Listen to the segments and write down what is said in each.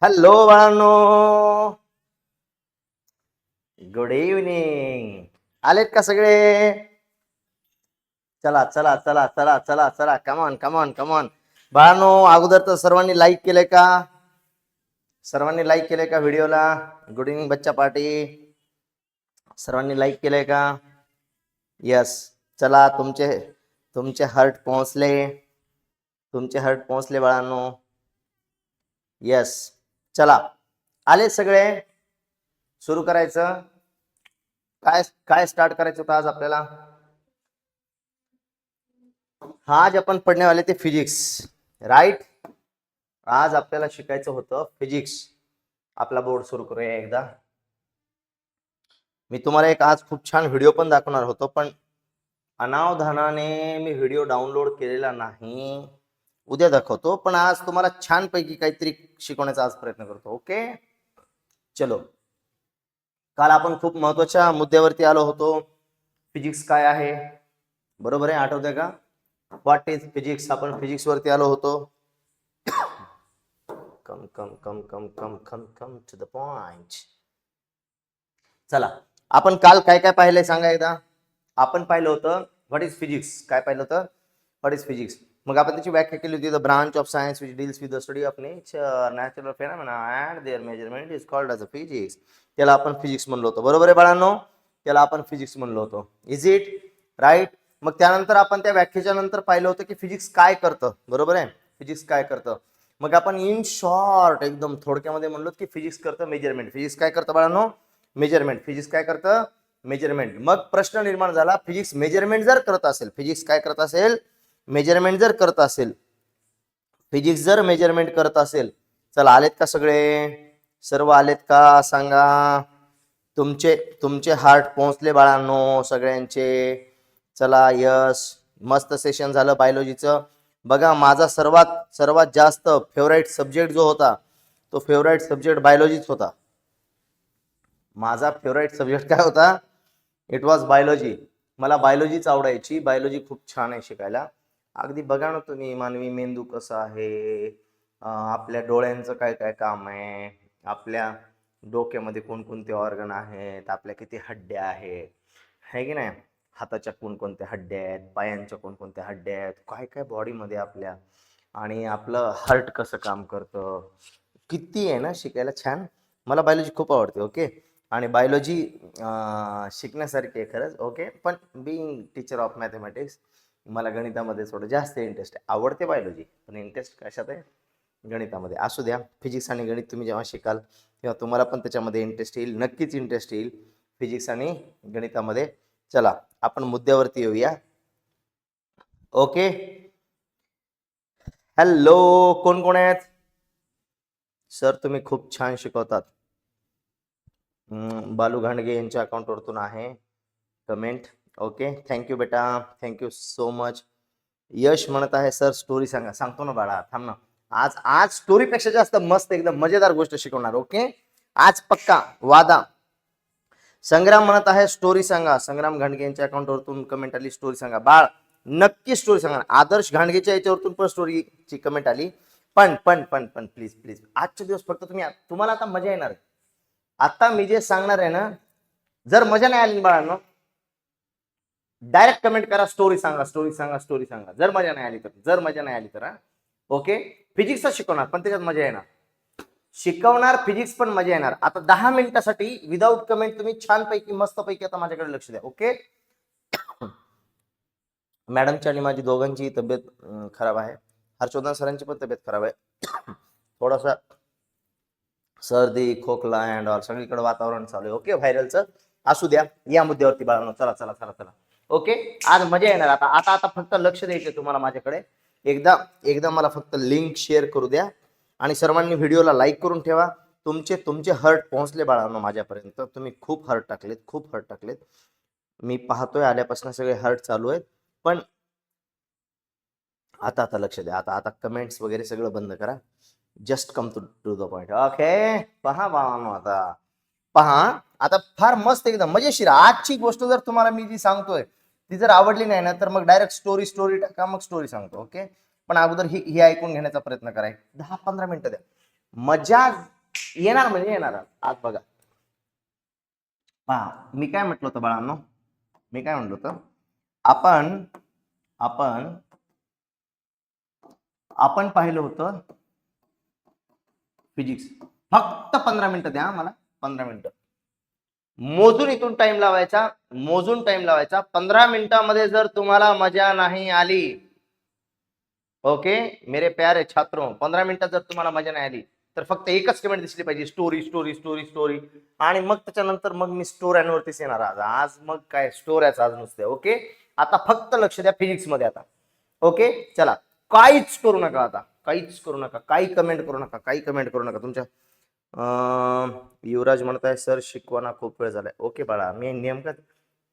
Hello बाळांनो, good evening. आलेत का सगळे? चला चला चला चला चला चला, कमॉन कमॉन कमॉन. बाळांनो, अगोदर तर सर्वांनी लाईक केलंय का? सर्वांनी लाईक केलंय का व्हिडिओला? गुड इव्हनिंग बच्चा पार्टी. सर्वांनी लाईक केलंय का? यस. चला, तुमचे तुमचे हार्ट पोहोचले. तुमचे हार्ट पोहोचले बाळांनो. यस. चला, आले सगळे. सुरू करायचं. काय काय स्टार्ट करायचं होतं आज आपल्याला? आज आपण पढ़ने वाले थे फिजिक्स, राइट. आज आपल्याला शिकायचं होतं फिजिक्स. आपला बोर्ड सुरू करूया एकदा. मी तुम्हाला एक आज खूप छान व्हिडिओ पण दाखवणार होतो, पण अनावधानाने मी व्हिडिओ डाउनलोड केलेला नाही. उद्या दाखवतो, पण आज तुम्हाला छान पैकी काहीतरी शिकवण्याचा आज प्रयत्न करतो. ओके, चलो. काल आपण खूप महत्वाच्या मुद्द्यावरती आलो होतो. फिजिक्स काय आहे, बरोबर आहे? आठवतंय का? What is physics. आपण फिजिक्स वरती आलो होतो. कम कम कम कम कम कम कम टू द पॉइंट. चला, आपण काल काय काय पाहिलंय सांगा एकदा. आपण पाहिलं होतं व्हॉट इज फिजिक्स. काय पाहिलं होतं? What is physics. मग आपण त्याची व्याख्या केली होती. The branch of science which deals with the study of nature, natural phenomena and their measurement is called as a physics. त्याला आपण फिजिक्स म्हणलो होतो. बरोबर आहे बाळांनो? त्याला आपण फिजिक्स म्हणलो होतो. Is it right? मग त्यानंतर आपण त्या व्याख्येच्या नंतर पाहिलं होतं की फिजिक्स काय करतं. बरोबर आहे? फिजिक्स काय करतं. मग आपण इन शॉर्ट एकदम थोडक्यामध्ये म्हणलो की फिजिक्स करतं मेजरमेंट. फिजिक्स काय करतं बाळांनो? मेजरमेंट. फिजिक्स काय करतं? मेजरमेंट. मग प्रश्न निर्माण झाला, फिजिक्स मेजरमेंट जर करत असेल, फिजिक्स काय करत असेल? मेजरमेंट जर करत असेल, फिजिक्स जर मेजरमेंट करत असेल. चला, आलेत का सगळे? सर्व आलेत का सांगा. तुमचे तुमचे हार्ट पोहोचले बाळांनो सगळ्यांचे. चला, यस. मस्त सेशन झालं बायोलॉजीचं. बघा, माझा सर्वात जास्त फेवराइट सब्जेक्ट जो होता, तो फेवराइट सब्जेक्ट बायोलॉजीच होता. माझा फेवराइट सब्जेक्ट काय होता? It was biology. मला बायोलॉजीच आवडायची. बायोलॉजी खूप छान आहे शिकायला. अगदी बघा ना तुम्ही, मानवी मेंदू कसा आहे, आपल्या डोळ्यांचं काय काय काम आहे, आपल्या डोक्यामध्ये कोणकोणते ऑर्गन आहेत, आपल्या किती हड्ड्या आहेत, है की नाही? हाताच्या कोणकोणत्या हड्ड्या आहेत, पायांच्या कोणकोणत्या हड्ड्या आहेत, काय काय बॉडीमध्ये आपल्या, आणि आपलं हार्ट कसं काम करतं. किती आहे ना शिकायला छान. मला बायोलॉजी खूप आवडते. ओके. आणि बायोलॉजी शिकण्यासारखी आहे खरंच. ओके. पण बीइंग टीचर ऑफ मॅथमॅटिक्स, मला गणितामध्ये थोडं जास्त इंटरेस्ट आहे. आवडते बायोलॉजी, पण इंटरेस्ट कशात आहे? गणितामध्ये. असू द्या, फिजिक्स आणि गणित तुम्ही जेव्हा शिकाल तेव्हा तुम्हाला पण त्याच्यामध्ये इंटरेस्ट येईल. नक्कीच इंटरेस्ट येईल फिजिक्स आणि गणितामध्ये. चला, आपण मुद्द्यावरती येऊया. ओके. हॅलो, कोण कोण आहेत? सर, तुम्ही खूप छान शिकवतात. बालू घाणगे यांच्या अकाउंटवरतून आहे कमेंट. ओके, थँक्यू बेटा, थँक्यू सो मच. यश म्हणत आहे सर स्टोरी सांगा. सांगतो ना बाळा, थांब ना. आज आज स्टोरीपेक्षा जास्त मस्त एकदम मजेदार गोष्ट शिकवणार. ओके, आज पक्का वादा. संग्राम म्हणत आहे स्टोरी सांगा. संग्राम घाणगे यांच्या अकाउंटवरतून कमेंट आली, स्टोरी सांगा. बाळ, नक्की स्टोरी सांगा. आदर्श घाणगेच्या याच्यावरतून पण स्टोरीची कमेंट आली. पण पण पण पण प्लीज प्लीज आजचे दिवस फक्त तुम्हाला आता मजा येणार. आता मी जे सांगणार आहे ना, जर मजा नाही आली बाळांनो, डायरेक्ट कमेंट करा स्टोरी सांगा, स्टोरी सांगा, स्टोरी सांगा. जर मजा नाही आली तर ओके. फिजिक्सच शिकवणार, पण त्याच्यात मजा येणार. शिकवणार फिजिक्स, पण मजा येणार. आता 10 मिनिटासाठी विदाऊट कमेंट तुम्ही छानपैकी मस्तपैकी आता माझ्याकडे लक्ष द्या. ओके. मॅडमची आणि माझी दोघांची तब्येत खराब आहे. हर्षवर्धन सरांची पण तब्येत खराब आहे. थोडासा सर्दी, खोकला अँड ऑल, सगळीकडे वातावरण चालू आहे. ओके, व्हायरलचं. असू द्या, या मुद्द्यावरती बाळांनो. चला चला चला चला. ओके, आज मजा येणार. आता आता आता फक्त लक्ष द्यायचं तुम्हाला माझ्याकडे. एकदा मला फक्त लिंक शेअर करू द्या, आणि सर्वांनी व्हिडिओला लाईक करून ठेवा. तुमचे हर्ट पोहोचले बाळांनो माझ्यापर्यंत. तुम्ही खूप हर्ट टाकलेत. मी पाहतोय आल्यापासून सगळे हर्ट चालू आहेत. पण आता लक्ष द्या. आता कमेंट्स वगैरे सगळं बंद करा. Just come to the point. Okay, पहा बाळांनो, आता पहा. आता फार मस्त एकदम मजेशीर आजची गोष्ट जर तुम्हाला मी जी सांगतोय ती जर आवडली नाही ना, तर मग डायरेक्ट स्टोरी टाका, मग स्टोरी सांगतो. ओके, पण अगोदर ही ऐकून घेण्याचा प्रयत्न करा. 10-15 मिनिटं द्या. मजा येणार म्हणजे येणार. आज बघा पहा, मी काय म्हटलं होतं बाळांनो, मी काय म्हटलं होतं, आपण आपण आपण पाहिलं होतं फिजिक्स. फक्त 15 मिनिटं द्या मला, 15 मिनिटं मोजून इथून टाइम लावायचा, मोजून टाइम लावायचा. 15 मिनिटांमध्ये जर तुम्हाला मजा नाही आली, ओके मेरे प्यारे छात्रों, 15 मिनिटात जर तुम्हाला मजा नाही आली तर फक्त एकच कमेंट दिसली पाहिजे, स्टोरी स्टोरी स्टोरी स्टोरी. आणि मग त्याच्यानंतर मग मी स्टोऱ्यांवरतीच येणार आज. आज मग काय स्टोऱ्याच आज नुसते. ओके आता फक्त लक्ष द्या फिजिक्स मध्ये आता. ओके चला, काहीच करू नका आता, काहीच करू नका, काही कमेंट करू नका, काही कमेंट करू नका. तुमच्या युवराज म्हणताय सर शिकवाना खूप वेळ झालाय. ओके बाळा, मी नेमकं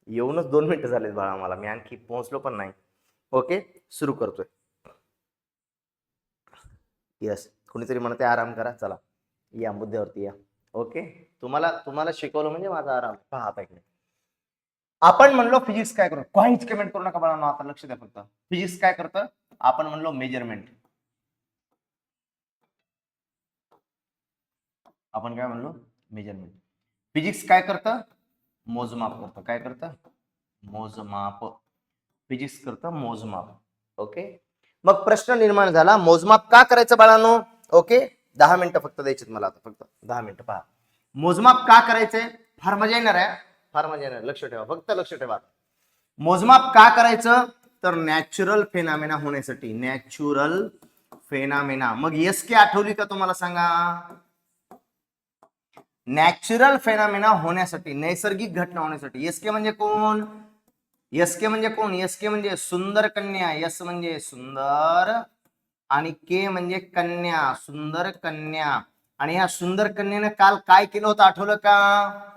येऊनच 2 मिनिटं झालेत बाळा, मला मी आणखी पोहोचलो पण नाही. ओके सुरू करतोय. यस, कुणीतरी म्हणते आराम करा. चला या मुद्द्यावरती या. ओके तुम्हाला शिकवलं म्हणजे माझा आराम. पहा आता इकडे आपण म्हणलो फिजिक्स काय करतो, काहीच कमेंट करू नका बाळांनो, आता लक्ष द्या फक्त. फिजिक्स काय करतं, आपण म्हणलो मेजरमेंट. आपण काय म्हणलो मेजरमेंट. फिजिक्स काय करतं, मोजमाप करतं. काय करतं, मोजमाप. फिजिक्स करतं मोजमाप. ओके मग प्रश्न निर्माण झाला, मोजमाप का करायचं बाळांनो. ओके 10 मिनिटं फक्त द्यायचे मला आता, फक्त 10 मिनिटं. पहा मोजमाप का करायचंय, फार मजा येणार आहे, फार मजा येणार. लक्ष ठेवा, फक्त लक्ष ठेवा. मोजमाप का करायचं तर नॅचरल फेनामेना होण्यासाठी. Natural phenomena. मग एसके आठवली का तुम्हाला सांगा. नॅचरल फेनामेना होण्यासाठी, नैसर्गिक घटना होण्यासाठी. एसके म्हणजे कोण, एसके म्हणजे कोण, एसके म्हणजे सुंदर कन्या. यस म्हणजे सुंदर आणि के म्हणजे कन्या, सुंदर कन्या. आणि या सुंदर कन्याने काल काय केलं होतं आठवलं का.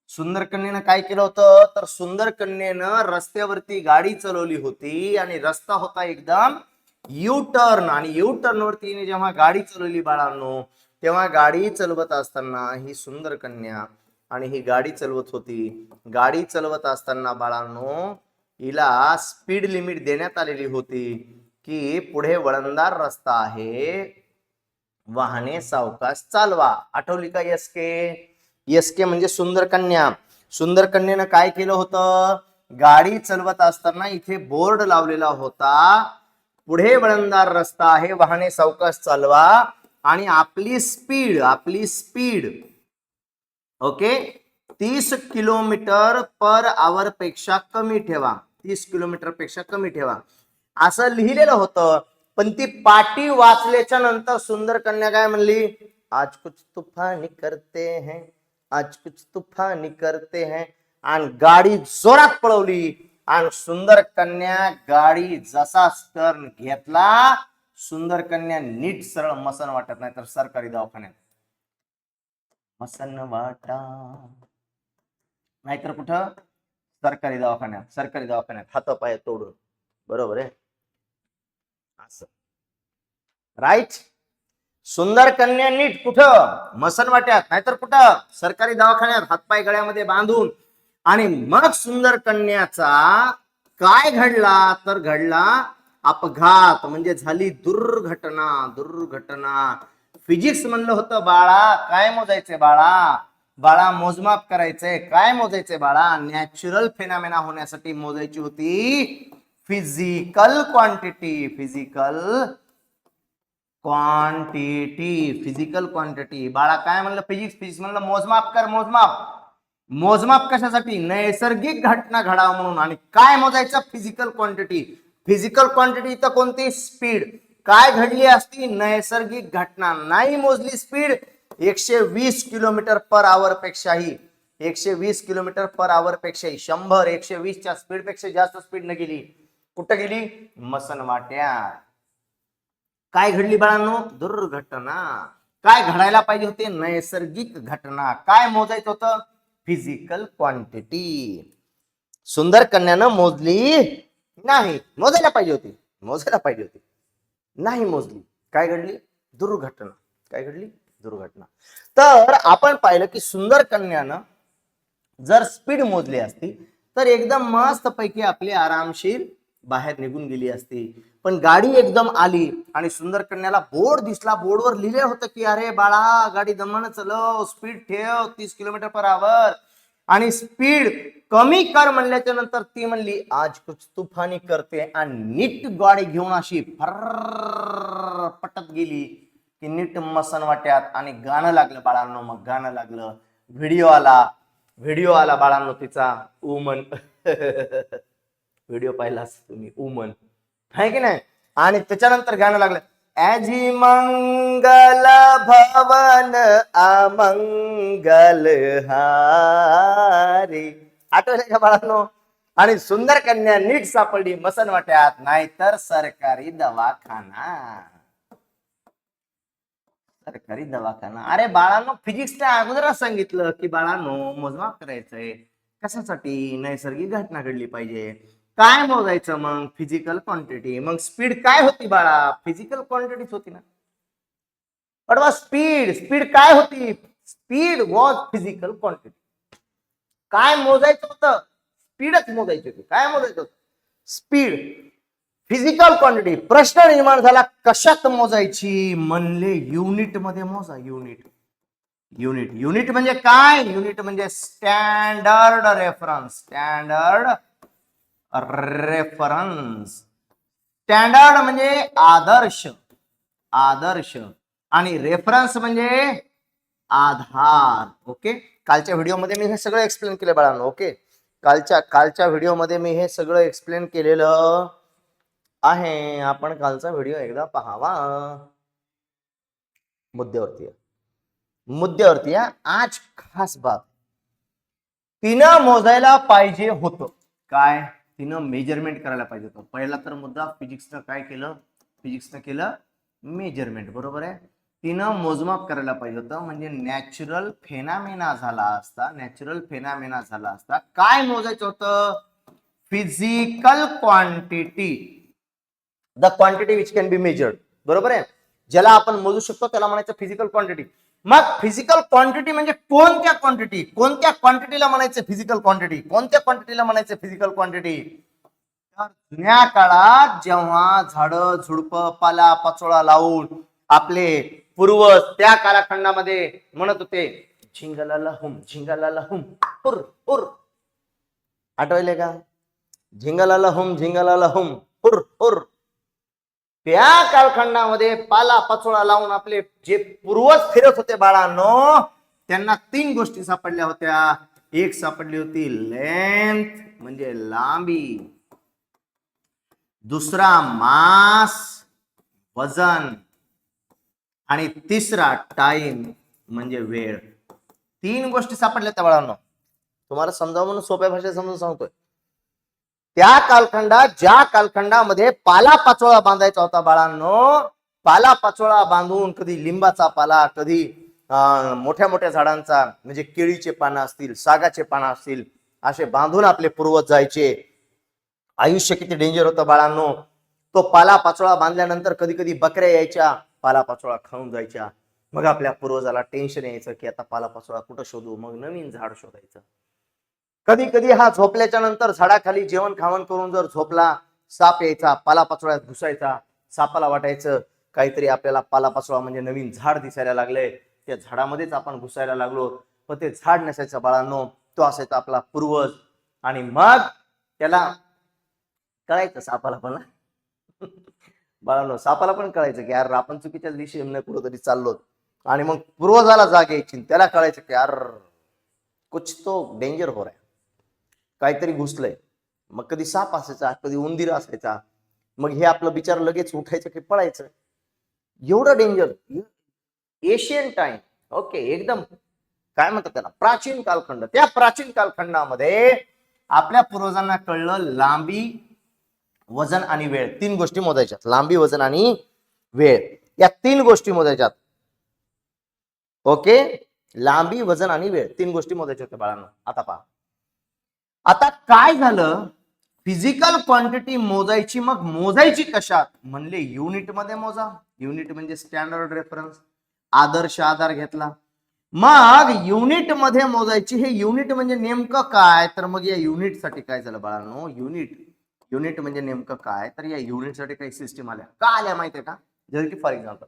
सुंदर कन्यानं काय केलं होतं तर सुंदर कन्यानं रस्त्यावरती गाडी चालवली होती आणि रस्ता होता एकदम यू टर्न. आणि यू टर्न वरती जेव्हा गाडी चालवली बाळांनो, तेव्हा गाडी चालवत असताना ही सुंदर कन्या आणि ही गाडी चालवत होती. गाडी चालवत असताना बाळांनो हिला स्पीड लिमिट देण्यात आलेली होती की पुढे वळणदार रस्ता आहे, वाहने सावकाश चालवा. आठवली का एसके. एसके म्हणजे सुंदर कन्या. सुंदर कन्यानं काय केलं होतं, गाडी चालवत असताना इथे बोर्ड लावलेला होता, पुढे वळणदार रस्ता आहे, वाहने सावकाश चालवा. आणि आपली speed okay 30 kilometre per hour पेक्षा कमी ठेवा. 30 किलोमीटर पेक्षा कमी ठेवा असं लिहिलेलं होतं. पण ती पाटी वाचल्याच्या नंतर सुंदर कन्या काय म्हणली, आज कुछ तूफानी करते हैं, आज कुछ तूफानी करते हैं. आणि गाडी जोरात पळवली आणि सुंदर कन्या गाडी जसा टर्न घेतला, सुंदर कन्या नीट सरळ मसन वाटत नाही तर सरकारी दवाखान्यात. मसन वाटा नाहीतर कुठं, सरकारी दवाखान्यात. सरकारी दवाखान्यात हातपाय तोडून. बरोबर आहे असं, राईट. सुंदर कन्या नीट कुठं, मसन वाट्यात, नाहीतर कुठं, सरकारी दवाखान्यात हातपाय गळ्यामध्ये बांधून. आणि मग सुंदर कन्याचा काय घडला तर घडला अपघात, म्हणजे झाली दुर्घटना. दुर्घटना. फिजिक्स म्हणलं होतं बाळा काय मोजायचंय बाळा, बाळा मोजमाप करायचंय. काय मोजायचंय बाळा, नॅचरल फेनामेना होण्यासाठी मोजायची होती physical quantity. Physical quantity, physical quantity. बाळा काय म्हणलं फिजिक्स, फिजिक्स म्हणलं मोजमाप कर, मोजमाप. मोजमाप कशासाठी, नैसर्गिक घटना घडावं म्हणून. आणि काय मोजायचं, फिजिकल क्वांटिटी. फिजिकल क्वांटिटी तर कोणती, स्पीड. काय घडली असती, नैसर्गिक घटना. नाही मोजली स्पीड, 120 किलोमीटर पर आवर पेक्षाही, 120 किलोमीटर पर आवर पेक्षाही 100 120 च्या स्पीड पेक्षा जास्त स्पीड न गेली. कुठं गेली, मसन वाट्यात. काय घडली बाळांनो, दुर्घटना. काय घडायला पाहिजे होते, नैसर्गिक घटना. काय मोजायचं होतं, फिजिकल क्वांटिटी. सुंदर कन्यानं मोजली नाही, मोजायला पाहिजे होती, मोजायला पाहिजे होती, नाही मोजली. काय घडली, दुर्घटना. काय घडली, दुर्घटना. तर आपण पाहिलं की सुंदर कन्यानं जर स्पीड मोजली असती तर एकदम मस्त पैकी आपली आरामशीर बाहेर निघून गेली असती. पण गाडी एकदम आली आणि सुंदर कन्याला बोर्ड दिसला. बोर्डवर लिहिलं होतं की अरे बाळा गाडी दमानं चलव, स्पीड ठेव 30 किलोमीटर/आवर आणि स्पीड कमी कर म्हणल्याच्या नंतर ती म्हणली आज कुछ तुफानी करते आणि नीट गाडी घेऊन अशी फर्र पटत गेली की नीट मसन वाट्यात आणि गाणं लागलं बाळांनो. मग गाणं लागलं, व्हिडिओ आला बाळांनो तिचा वुमन व्हिडिओ पाहिलास तुम्ही वुमन आहे की नाही. आणि त्याच्यानंतर गाणं लागलं ॲजी मंगल भवन अमंगल हारी. आठवले का बाळांनो. आणि सुंदर कन्या नीट सापडली मसन वाट्यात, नाहीतर सरकारी दवाखाना. सरकारी दवाखाना. अरे बाळांनो फिजिक्सच्या अगोदरच सांगितलं की बाळांनो मोजमाप करायचंय कशासाठी, नैसर्गिक घटना घडली पाहिजे. काय मोजायचं मग, फिजिकल क्वांटिटी. मग स्पीड काय होती बाळा, फिजिकल क्वांटिटीच होती ना. बट वॉज स्पीड काय होती, स्पीड वॉज फिजिकल क्वांटिटी. काय मोजायचं होतं, स्पीडच मोजायची होती. काय मोजायचं होतं, स्पीड, फिजिकल क्वांटिटी. प्रश्न निर्माण झाला कशात मोजायची, म्हणले युनिट मध्ये मोजा. युनिट म्हणजे काय, युनिट म्हणजे स्टँडर्ड रेफरन्स. स्टँडर्ड म्हणजे आदर्श आणि रेफरन्स म्हणजे आधार. ओके, कालच्या व्हिडिओमध्ये मी हे सगळं एक्सप्लेन केलं बाळांनो. ओके, कालच्या व्हिडिओमध्ये मी हे सगळं एक्सप्लेन केलेलं आहे. आपण कालचा व्हिडिओ एकदा पाहावा. मुद्द्यावरती आज खास बात, तिनं मोजायला पाहिजे होतं काय, तिनं मेजरमेंट करायला पाहिजे होतं. पहिला तर मुद्दा फिजिक्सनं काय केलं, फिजिक्सनं केलं मेजरमेंट. बरोबर आहे. तिनं मोजमाप करायला पाहिजे होतं, म्हणजे नॅचरल फेनामेना झाला असता. काय मोजायचं होतं, physical quantity, the quantity which can be measured. बरोबर आहे. ज्याला आपण मोजू शकतो त्याला म्हणायचं फिजिकल क्वांटिटी. मग फिजिकल क्वांटिटी म्हणजे कोणत्या क्वांटिटीला म्हणायचं फिजिकल क्वांटिटी, जुन्या काळात जेव्हा झाडं झुडपं पाला पाचोळा लावून आपले पूर्वज त्या कालखंडामध्ये म्हणत होते झिंगलाला हुम हुर हुर. आठवले का, झिंगलाला हुम हुर हुर. त्या कालखंडामध्ये पाला पाचोळा लावून आपले जे पूर्वज फिरत होते बाळांनो, त्यांना 3 गोष्टी सापडल्या होत्या. एक सापडली होती लेंथ म्हणजे लांबी, दुसरा मास वजन, आणि तिसरा टाइम म्हणजे वेळ. 3 गोष्टी सापडल्या त्या बाळांनो. तुम्हाला समजावून म्हणून सोप्या भाषेत समजून सांगतोय. त्या कालखंडात, ज्या कालखंडामध्ये पाला पाचोळा बांधायचा होता बाळांनो, पाला पाचोळा बांधून कधी लिंबाचा पाला, कधी मोठ्या मोठ्या झाडांचा म्हणजे केळीचे पानं असतील, सागाचे पानं असतील, असे बांधून आपले पूर्वज जायचे. आयुष्य किती डेंजर होतं बाळांनो. तो पाला पाचोळा बांधल्यानंतर कधी कधी बकऱ्या यायच्या, पाला पाचोळा खाऊन जायच्या. मग आपल्या पूर्वजाला टेन्शन यायचं की आता पाला पाचोळा कुठं शोधू, मग नवीन झाड शोधायचं. कधी कधी हा झोपल्याच्या नंतर झाडाखाली जेवण खावण करून जर झोपला, साप यायचा, पाला पाचोळ्यात घुसायचा. सापाला वाटायचं काहीतरी आपल्याला पाला पाचोळा म्हणजे नवीन झाड दिसायला लागले, त्या झाडामध्येच आपण घुसायला लागलो. पण ते झाड नसायचं बाळांनो, तो असायचा आपला पूर्वज. आणि मग त्याला कळायचं सापाला पण बाळांनो, सापाला पण कळायचं की यार आपण चुकीच्या दिशेने कुठेतरी चाललो. आणि मग पूर्वजाला जाग यायची, त्याला कळायचं की यार कुछ तो डेंजर हो रहा है, काहीतरी घुसलंय. मग कधी साप असायचा, कधी उंदीर असायचा. मग हे आपलं बिचार लगेच उठायचं की पळायचं. एवढं डेंजर. Asian time. ओके, एकदम काय म्हणतात त्याला, प्राचीन कालखंड. त्या प्राचीन कालखंडामध्ये आपल्या पूर्वजांना कळलं लांबी, वजन आणि वेळ. 3 गोष्टी मोजायच्यात, लांबी, वजन आणि वेळ. या 3 गोष्टी मोजायच्यात. ओके, लांबी, वजन आणि वेळ 3 गोष्टी मोजायच्या होत्या बाळांनो. आता पहा, आता काय झालं, फिजिकल क्वांटिटी मोजायची. मग मोजायची कशात, म्हणले युनिट मध्ये मोजा. युनिट म्हणजे स्टँडर्ड रेफरन्स, आदर्श आधार घेतला. मग युनिट मध्ये मोजायची. हे युनिट म्हणजे नेमकं काय, तर मग या युनिट साठी काय झालं बाळांनो, युनिट युनिट म्हणजे नेमकं काय, तर या युनिटसाठी काही सिस्टीम आल्या का आल्या माहितीये का. जर की फॉर एक्झाम्पल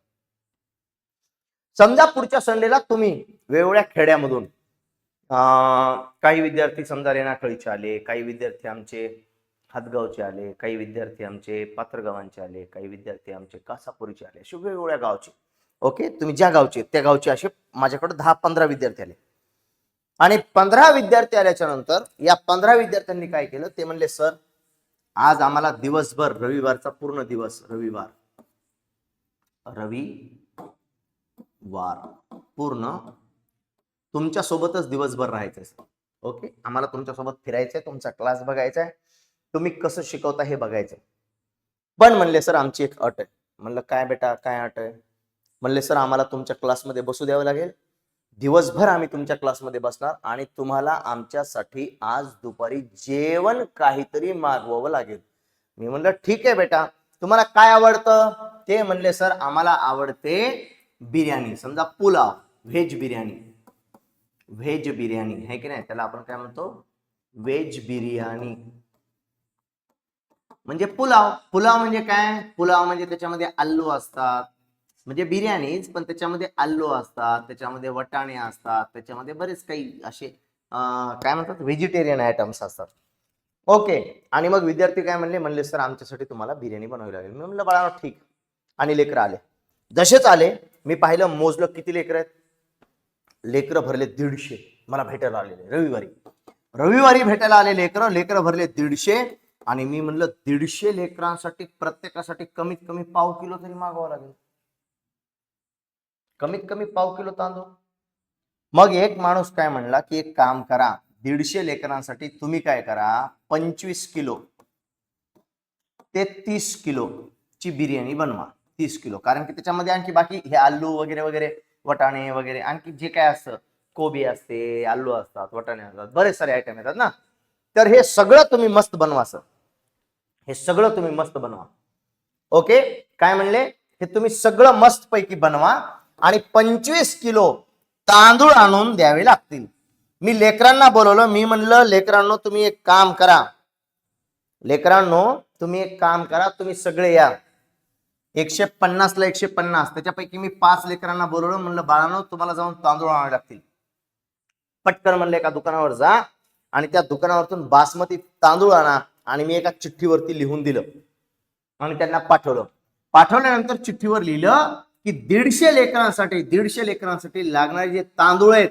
समजा पुढच्या संडेला तुम्ही वेगवेगळ्या खेड्यामधून काही विद्यार्थी समजा रेणाकळीचे आले, काही विद्यार्थी आमचे हातगावचे आले, काही विद्यार्थी आमचे पात्रगावांचे आले, काही विद्यार्थी आमचे कासापुरीचे आले, असे वेगवेगळ्या गावचे. ओके, तुम्ही ज्या गावचे त्या गावचे असे माझ्याकडे 10-15 विद्यार्थी आले. आणि 15 विद्यार्थी आल्याच्या नंतर या 15 विद्यार्थ्यांनी काय केलं, ते म्हणले सर आज आम्हाला दिवसभर, रविवारचा पूर्ण दिवस, रविवार पूर्ण तुमच्या सोबतच दिवसभर राहायचंय. ओके, आम्हाला तुमच्या सोबत फिरायचंय, तुमचा क्लास बघायचा आहे, तुम्ही कसं शिकवता हे बघायचंय. पण म्हणले सर आमची एक अट आहे. म्हणलं काय बेटा, काय अट आहे. म्हणले सर आम्हाला तुमच्या क्लासमध्ये बसू द्यावं लागेल, दिवसभर आम्ही तुमच्या क्लासमध्ये बसणार आणि तुम्हाला आमच्यासाठी आज दुपारी जेवण काहीतरी मागवावं लागेल. मी म्हणलं ठीक आहे बेटा, तुम्हाला काय आवडतं. ते म्हणले सर आम्हाला आवडते बिर्याणी, समजा पुलाव, व्हेज बिर्याणी. व्हेज बिर्याणी है की नाही, त्याला आपण काय म्हणतो, व्हेज बिर्याणी. म्हणजे पुलाव. पुलाव म्हणजे काय, पुलाव म्हणजे त्याच्यामध्ये आलू असतात, म्हणजे बिर्याणीच पण त्याच्यामध्ये आलू असतात, त्याच्यामध्ये वटाणे असतात, त्याच्यामध्ये बरेच काही असे काय म्हणतात व्हेजिटेरियन आयटम्स असतात. ओके, आणि मग विद्यार्थी काय म्हणले सर आमच्यासाठी तुम्हाला बिर्याणी बनवावी लागेल. मी म्हणलं बाळा ठीक. आणि लेकरं आले. जसेच आले मी पाहिलं, मोजलं किती लेकरं आहेत. लेकरं भरले 150. मला भेटायला आलेले रविवारी भेटायला आले लेकरं भरले 150. आणि मी म्हणलं 150 लेकरांसाठी प्रत्येकासाठी कमीत कमी पाव किलो तरी मागवावं लागेल, कमीत कमी पाव किलो तांदूळ. मग एक माणूस काय म्हणला की एक काम करा, 150 लेकरांसाठी तुम्ही काय करा, 25 किलो ते 30 किलो ची बिर्याणी बनवा. 30 किलो, कारण की त्याच्यामध्ये आणखी बाकी हे आलू वगैरे वगैरे, वटाणे वगैरे, आणखी जे काय असतं, कोबी असते, आलू असतात, वटाणे असतात, बरेच सारे आयटम येतात ना. तर हे सगळं तुम्ही मस्त बनवा सर, हे सगळं तुम्ही मस्त बनवा. ओके, काय म्हणले, हे तुम्ही सगळं मस्त पैकी बनवा आणि 25 किलो तांदूळ आणून द्यावे लागतील. मी लेकरांना बोलवलं. मी म्हणलं लेकरांनो तुम्ही एक काम करा, तुम्ही सगळे या. 150 ला 150, त्याच्यापैकी मी 5 लेकरांना बोलवलं. म्हणलं बाळांनो तुम्हाला जाऊन तांदूळ आणावे लागतील. पटकन म्हणलं एका दुकानावर जा आणि त्या दुकानावरतून बासमती तांदूळ आणा. आणि मी एका चिठ्ठीवरती लिहून दिलं आणि त्यांना पाठवलं. पाठवल्यानंतर चिठ्ठीवर लिहिलं की 150 लेकरांसाठी लागणारे जे तांदूळ आहेत,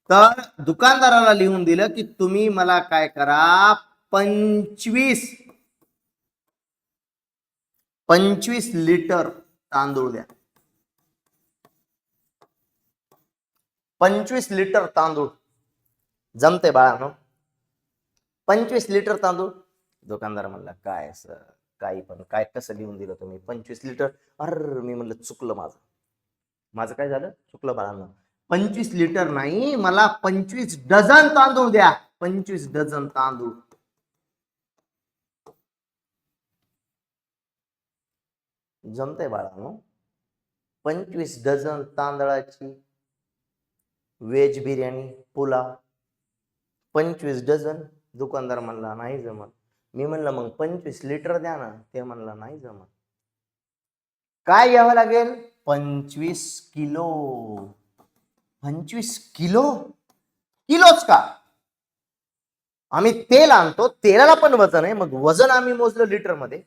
तर दुकानदाराला लिहून दिलं की तुम्ही मला काय करा, 25 लिटर तांदूळ द्या. 25 लिटर तांदूळ जमते बाळांनो, 25 लिटर तांदूळ. दुकानदार म्हणला काय सर, काही पण काय, कसं लिहून दिलं तुम्ही 25 लिटर. अरे मी म्हणलं चुकलं, माझं काय झालं, चुकलं बाळांनो. 25 लिटर नाही, मला 25 डझन तांदूळ द्या. 25 डझन तांदूळ. जमतंय बाळांनो, 25 डझन तांदळाची व्हेज बिर्याणी, पुलाव, 25 डझन. दुकानदार म्हणला नाही जमत. मी म्हणलं मग 25 लिटर द्या ना. ते म्हणला नाही जमत. काय घ्यावं लागेल, 25 किलो. 25 किलो, किलोच का, आम्ही तेल आणतो, तेलाला पण वजन आहे. मग वजन आम्ही मोजलं लिटर मध्ये.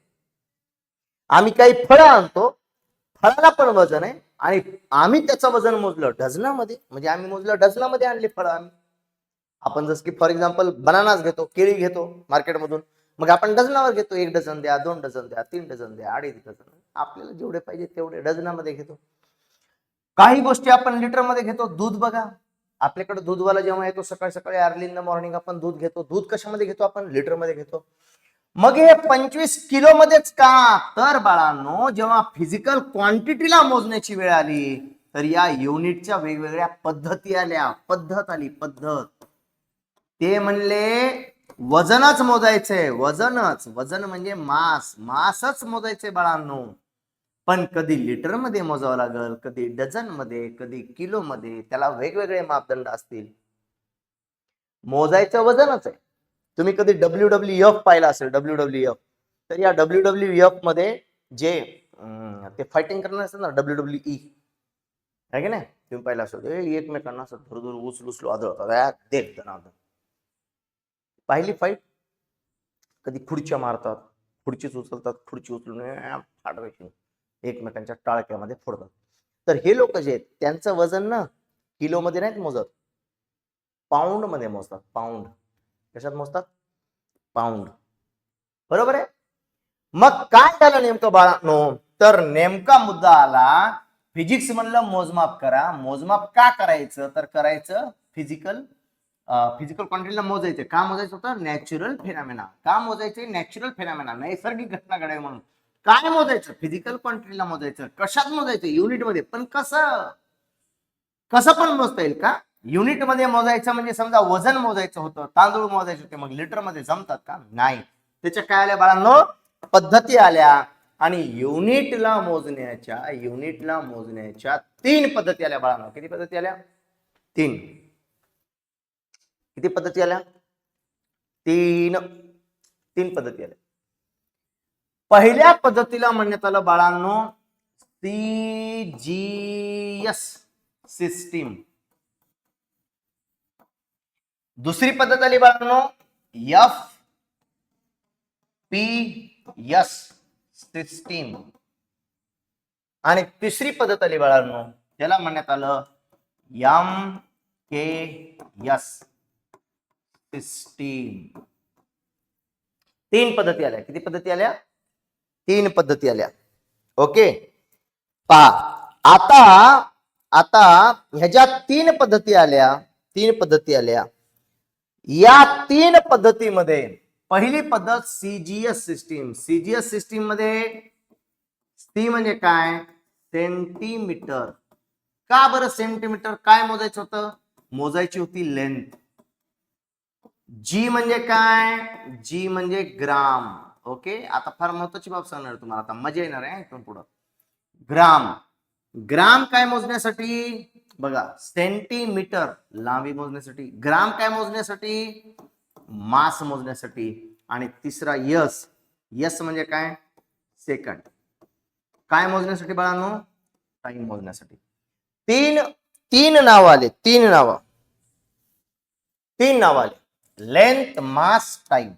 आम्ही काही फळं आणतो, फळाला पण वजन आहे आणि आम्ही त्याचं वजन मोजलं डझनामध्ये. म्हणजे आम्ही मोजलं डझनामध्ये आणले फळं आम्ही. आपण जसं की फॉर एक्झाम्पल बनानाच घेतो, केळी घेतो मार्केटमधून, मग आपण डझनावर घेतो. 1 डझन द्या, 2 डझन द्या, 3 डझन द्या, 2.5 डझन, आपल्याला जेवढे पाहिजे तेवढे डझनामध्ये घेतो. काही गोष्टी आपण लिटर मध्ये घेतो. दूध बघा, आपल्याकडे दूधवाला जेव्हा येतो सकाळी सकाळी अर्ली इन द मॉर्निंग, आपण दूध घेतो. दूध कशामध्ये घेतो आपण, लिटर मध्ये घेतो. मग हे 25 किलो मध्येच का, तर बाळांनो जेव्हा फिजिकल क्वांटिटीला मोजण्याची वेळ आली तर या युनिटच्या वेगवेगळ्या पद्धती आल्या. पद्धत. ते म्हणले वजनच मोजायचंय, वजन म्हणजे मासच मोजायचंय बाळांनो. पण कधी लिटर मध्ये मोजावं लागल, कधी डझन मध्ये, कधी किलो मध्ये. त्याला वेगवेगळे मापदंड असतील. मोजायचं वजनच आहे. तुम्ही कधी WWF पाहिला असेल, WWF, तर या WWF मध्ये जे ते फायटिंग करणार असतात ना, WWE आहे की नाही, तुम्ही पाहिला असेल एकमेकांना असं धुरधुर उचलू आदळतात. पाहिली फाईट? कधी खुर्च्या मारतात, खुर्चीच उचलतात, खुर्ची उचलून एकमेकांच्या टाळक्यामध्ये फोडतात. तर हे लोक जे आहेत त्यांचं वजन ना किलो मध्ये नाहीत मोजत, पाऊंड मध्ये मोजतात. पाऊंड कशात मोजतात? पाऊंड. बरोबर आहे. मग काय झालं नेमकं बाळांनो, तर नेमका मुद्दा आला, फिजिक्स म्हणलं मोजमाप करा. मोजमाप का करायचं, तर करायचं फिजिकल क्वांटिटीला मोजायचं. का मोजायचं होतं? Natural phenomena. का मोजायचे? नॅचरल फेनॉमेना, नैसर्गिक घटना घडावी म्हणून. काय मोजायचं? फिजिकल क्वांटिटीला मोजायचं. कशात मोजायचं? युनिट मध्ये. पण कसं पण मोजता येईल का? युनिट मध्ये मोजायचं म्हणजे समजा वजन मोजायचं होतं, तांदूळ मोजायचे होते, मग लिटर मध्ये जमतात का? नाही. त्याच्या काय आल्या बाळांनो? पद्धती आल्या. आणि युनिटला मोजण्याच्या 3 पद्धती आल्या बाळांनो. किती पद्धती आल्या? 3. किती पद्धती आल्या? 3 पद्धती आल्या. पहिल्या पद्धतीला म्हणण्यात आलं बाळांनो CGS सिस्टीम. दुसरी पद्धत आली बाळांनो FPS सिस्टीम. आणि तिसरी पद्धत आली बाळांनो, त्याला म्हणण्यात आलं MKS सिस्टीम. 3 पद्धती आल्या. किती पद्धती आल्या? 3 पद्धती आल्या. ओके. पहा आता ह्या ज्या 3 पद्धती आल्या, या 3 पद्धतीमध्ये पहिली पद्धत CGS सिस्टीम. CGS सिस्टीम मध्ये सी म्हणजे काय? सेंटीमीटर. का बरं सेंटीमीटर? काय मोजायचं होतं? मोजायची होती लेंथ. जी म्हणजे काय? जी म्हणजे ग्राम. ओके. आता फार महत्वाची बाब सांगणार तुम्हाला, आता मजा येणार आहे इथून पुढं. ग्राम काय मोजण्यासाठी? बघा, सेंटीमीटर लांबी मोजण्यासाठी, ग्राम काय मोजण्यासाठी? मास मोजण्यासाठी. आणि तिसरा यस म्हणजे काय? सेकंड. काय मोजण्यासाठी बाळांनो? टाइम मोजण्यासाठी. तीन नाव आले. 3 नाव आले. Length, mass, time.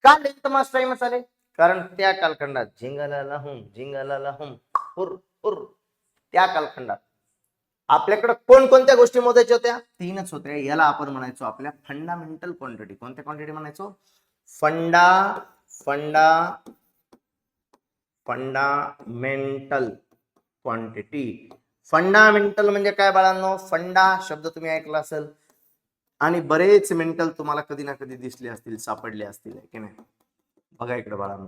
का लेंथ, मास, टाइम आले? कारण त्या कालखंडात झिंगाला हुम हुर हुर, त्या कालखंडात आपल्याकडे कोणकोणत्या गोष्टी मोजायच्या होत्या? 3च होत्या. याला आपण म्हणायचो आपल्या फंडामेंटल क्वांटिटी. कोणत्या क्वांटिटी म्हणायचो? Fundamental quantity. फंडामेंटल म्हणजे काय बाळांनो? फंडा शब्द तुम्ही ऐकला असेल, आणि बरेच मेंटल तुम्हाला कधी ना कधी दिसले असतील, सापडले असतील, की नाही? बघा इकडे बाळांनो,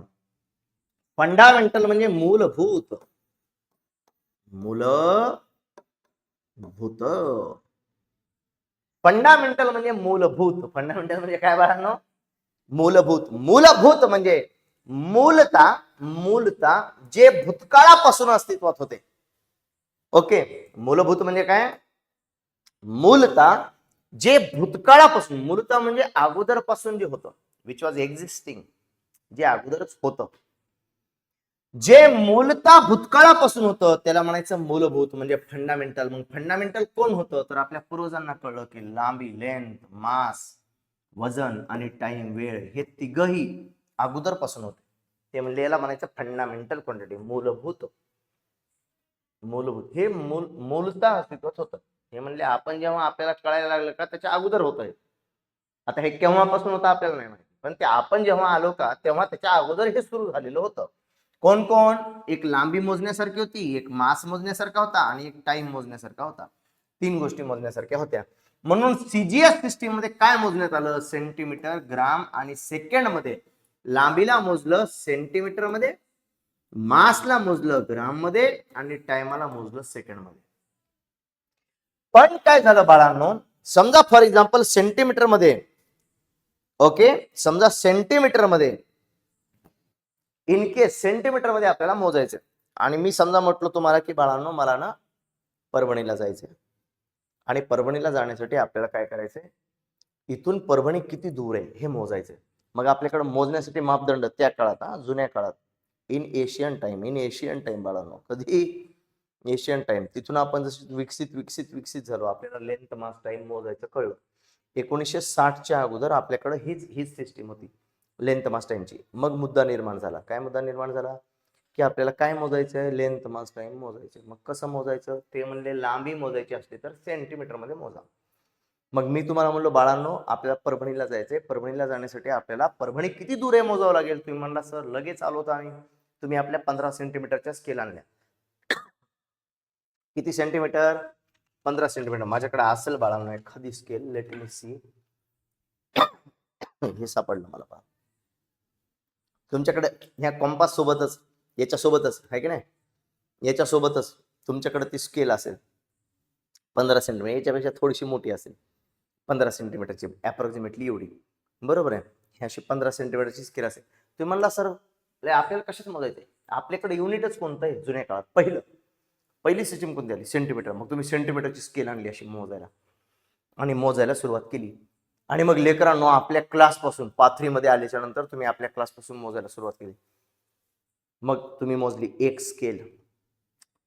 फंडामेंटल म्हणजे मूलभूत. फंडामेंटल म्हणजे मूलभूत. फंडामेंटल म्हणजे काय बाळांनो? मूलभूत म्हणजे मूलता जे भूतकाळापासून अस्तित्वात होते. ओके. मूलभूत म्हणजे काय? मूलता जे भूतकाळापासून, मूलता म्हणजे अगोदरपासून जे होतं, विच वॉज एक्झिस्टिंग, जे अगोदरच होतं, जे मूलता भूतकाळापासून होतं, त्याला म्हणायचं मूलभूत म्हणजे फंडामेंटल. मग फंडामेंटल कोण होतं? तर आपल्या पूर्वजांना कळलं की लांबी, लेंथ, मास, वजन आणि टाइम, वेळ, हे तिघही अगोदरपासून होते. ते म्हणजे याला म्हणायचं फंडामेंटल क्वांटिटी, मूलभूत. हे मूलता अस्तित्वात होतं. हे म्हणजे आपण जेव्हा आपल्याला कळायला लागलं का त्याच्या अगोदर होतंय. आता हे केव्हापासून होतं आपल्याला नाही माहिती, पण ते आपण जेव्हा आलो का तेव्हा त्याच्या अगोदर हे सुरू झालेलं होतं. कोण? एक लांबी मोजण्यासारखी होती, एक मास मोजण्यासारखा होता, आणि एक टाइम मोजण्यासारखा होता. 3 गोष्टी मोजण्यासारख्या होत्या. म्हणून CGS सिस्टीम मध्ये काय मोजण्यात आलं? सेंटीमीटर, ग्राम आणि सेकंड मध्ये. लांबीला मोजलं सेंटीमीटर मध्ये, मासला मोजलं ग्राम मध्ये, आणि टाइमाला मोजलं सेकंड मध्ये. पण काय झालं बाळांनो, समजा फॉर एक्झाम्पल सेंटीमीटर मध्ये, ओके, समजा सेंटीमीटर मध्ये, इन केस सेंटीमीटर मध्ये आपल्याला मोजायचं, आणि मी समजा म्हटलं तुम्हाला की बाळांनो मला ना परभणीला जायचंय, आणि परभणीला जाण्यासाठी आपल्याला काय करायचंय? इथून परभणी किती दूर आहे हे मोजायचं. मग आपल्याकडे मोजण्यासाठी मापदंड त्या काळात, जुन्या काळात, इन एशियन टाइम बाळांनो, कधी एशियन टाइम. तिथून आपण जशी विकसित विकसित विकसित झालो, आपल्याला लेंथ मास टाइम मोजायचं कळलं. 1960च्या अगोदर आपल्याकडे हीच सिस्टीम होती लेंथ मास टाइमची. मग मुद्दा निर्माण झाला. काय मुद्दा निर्माण झाला? की आपल्याला काय मोजायचं आहे? लेंथ मास टाइम मोजायचं. मग कसं मोजायचं? ते म्हणले लांबी मोजायची असते तर सेंटीमीटर मध्ये मोजा. मग मी तुम्हाला म्हणलो बाळांनो, आपल्याला परभणीला जायचंय. परभणीला जाण्यासाठी आपल्याला परभणी किती दूर आहे मोजावं लागेल. तुम्ही म्हणला सर लगेच आलो होतो आम्ही. तुम्ही आपल्या 15 सेंटीमीटरच्या स्केल आणल्या. किती सेंटीमीटर? 15 सेंटीमीटर. माझ्याकडे असेल बाळांनो एखादी स्केल. Let me C. हे सापडलं मला. पहा, तुमच्याकडे ह्या कॉम्पास सोबतच, याच्यासोबतच आहे की नाही, याच्यासोबतच तुमच्याकडे ती स्केल असेल 15 सेंटीमीटर. याच्यापेक्षा थोडीशी मोठी असेल, 15 सेंटीमीटरची, अप्रॉक्सिमेटली एवढी. बरोबर आहे. ही अशी 15 सेंटीमीटरची स्केल असेल. तुम्ही म्हणला सर आपल्याला कशाच मोजायचंय? आपल्याकडे युनिटच कोणतं आहे जुन्या काळात? पहिली सिस्टीम कोणती आली? सेंटीमीटर. मग तुम्ही सेंटीमीटरची स्केल आणली अशी मोजायला, आणि मोजायला सुरुवात केली. आणि मग लेकरांनो, आपल्या क्लासपासून पाथरीमध्ये आल्याच्या नंतर तुम्ही आपल्या क्लासपासून मोजायला सुरुवात केली. मग तुम्ही मोजली. एक scale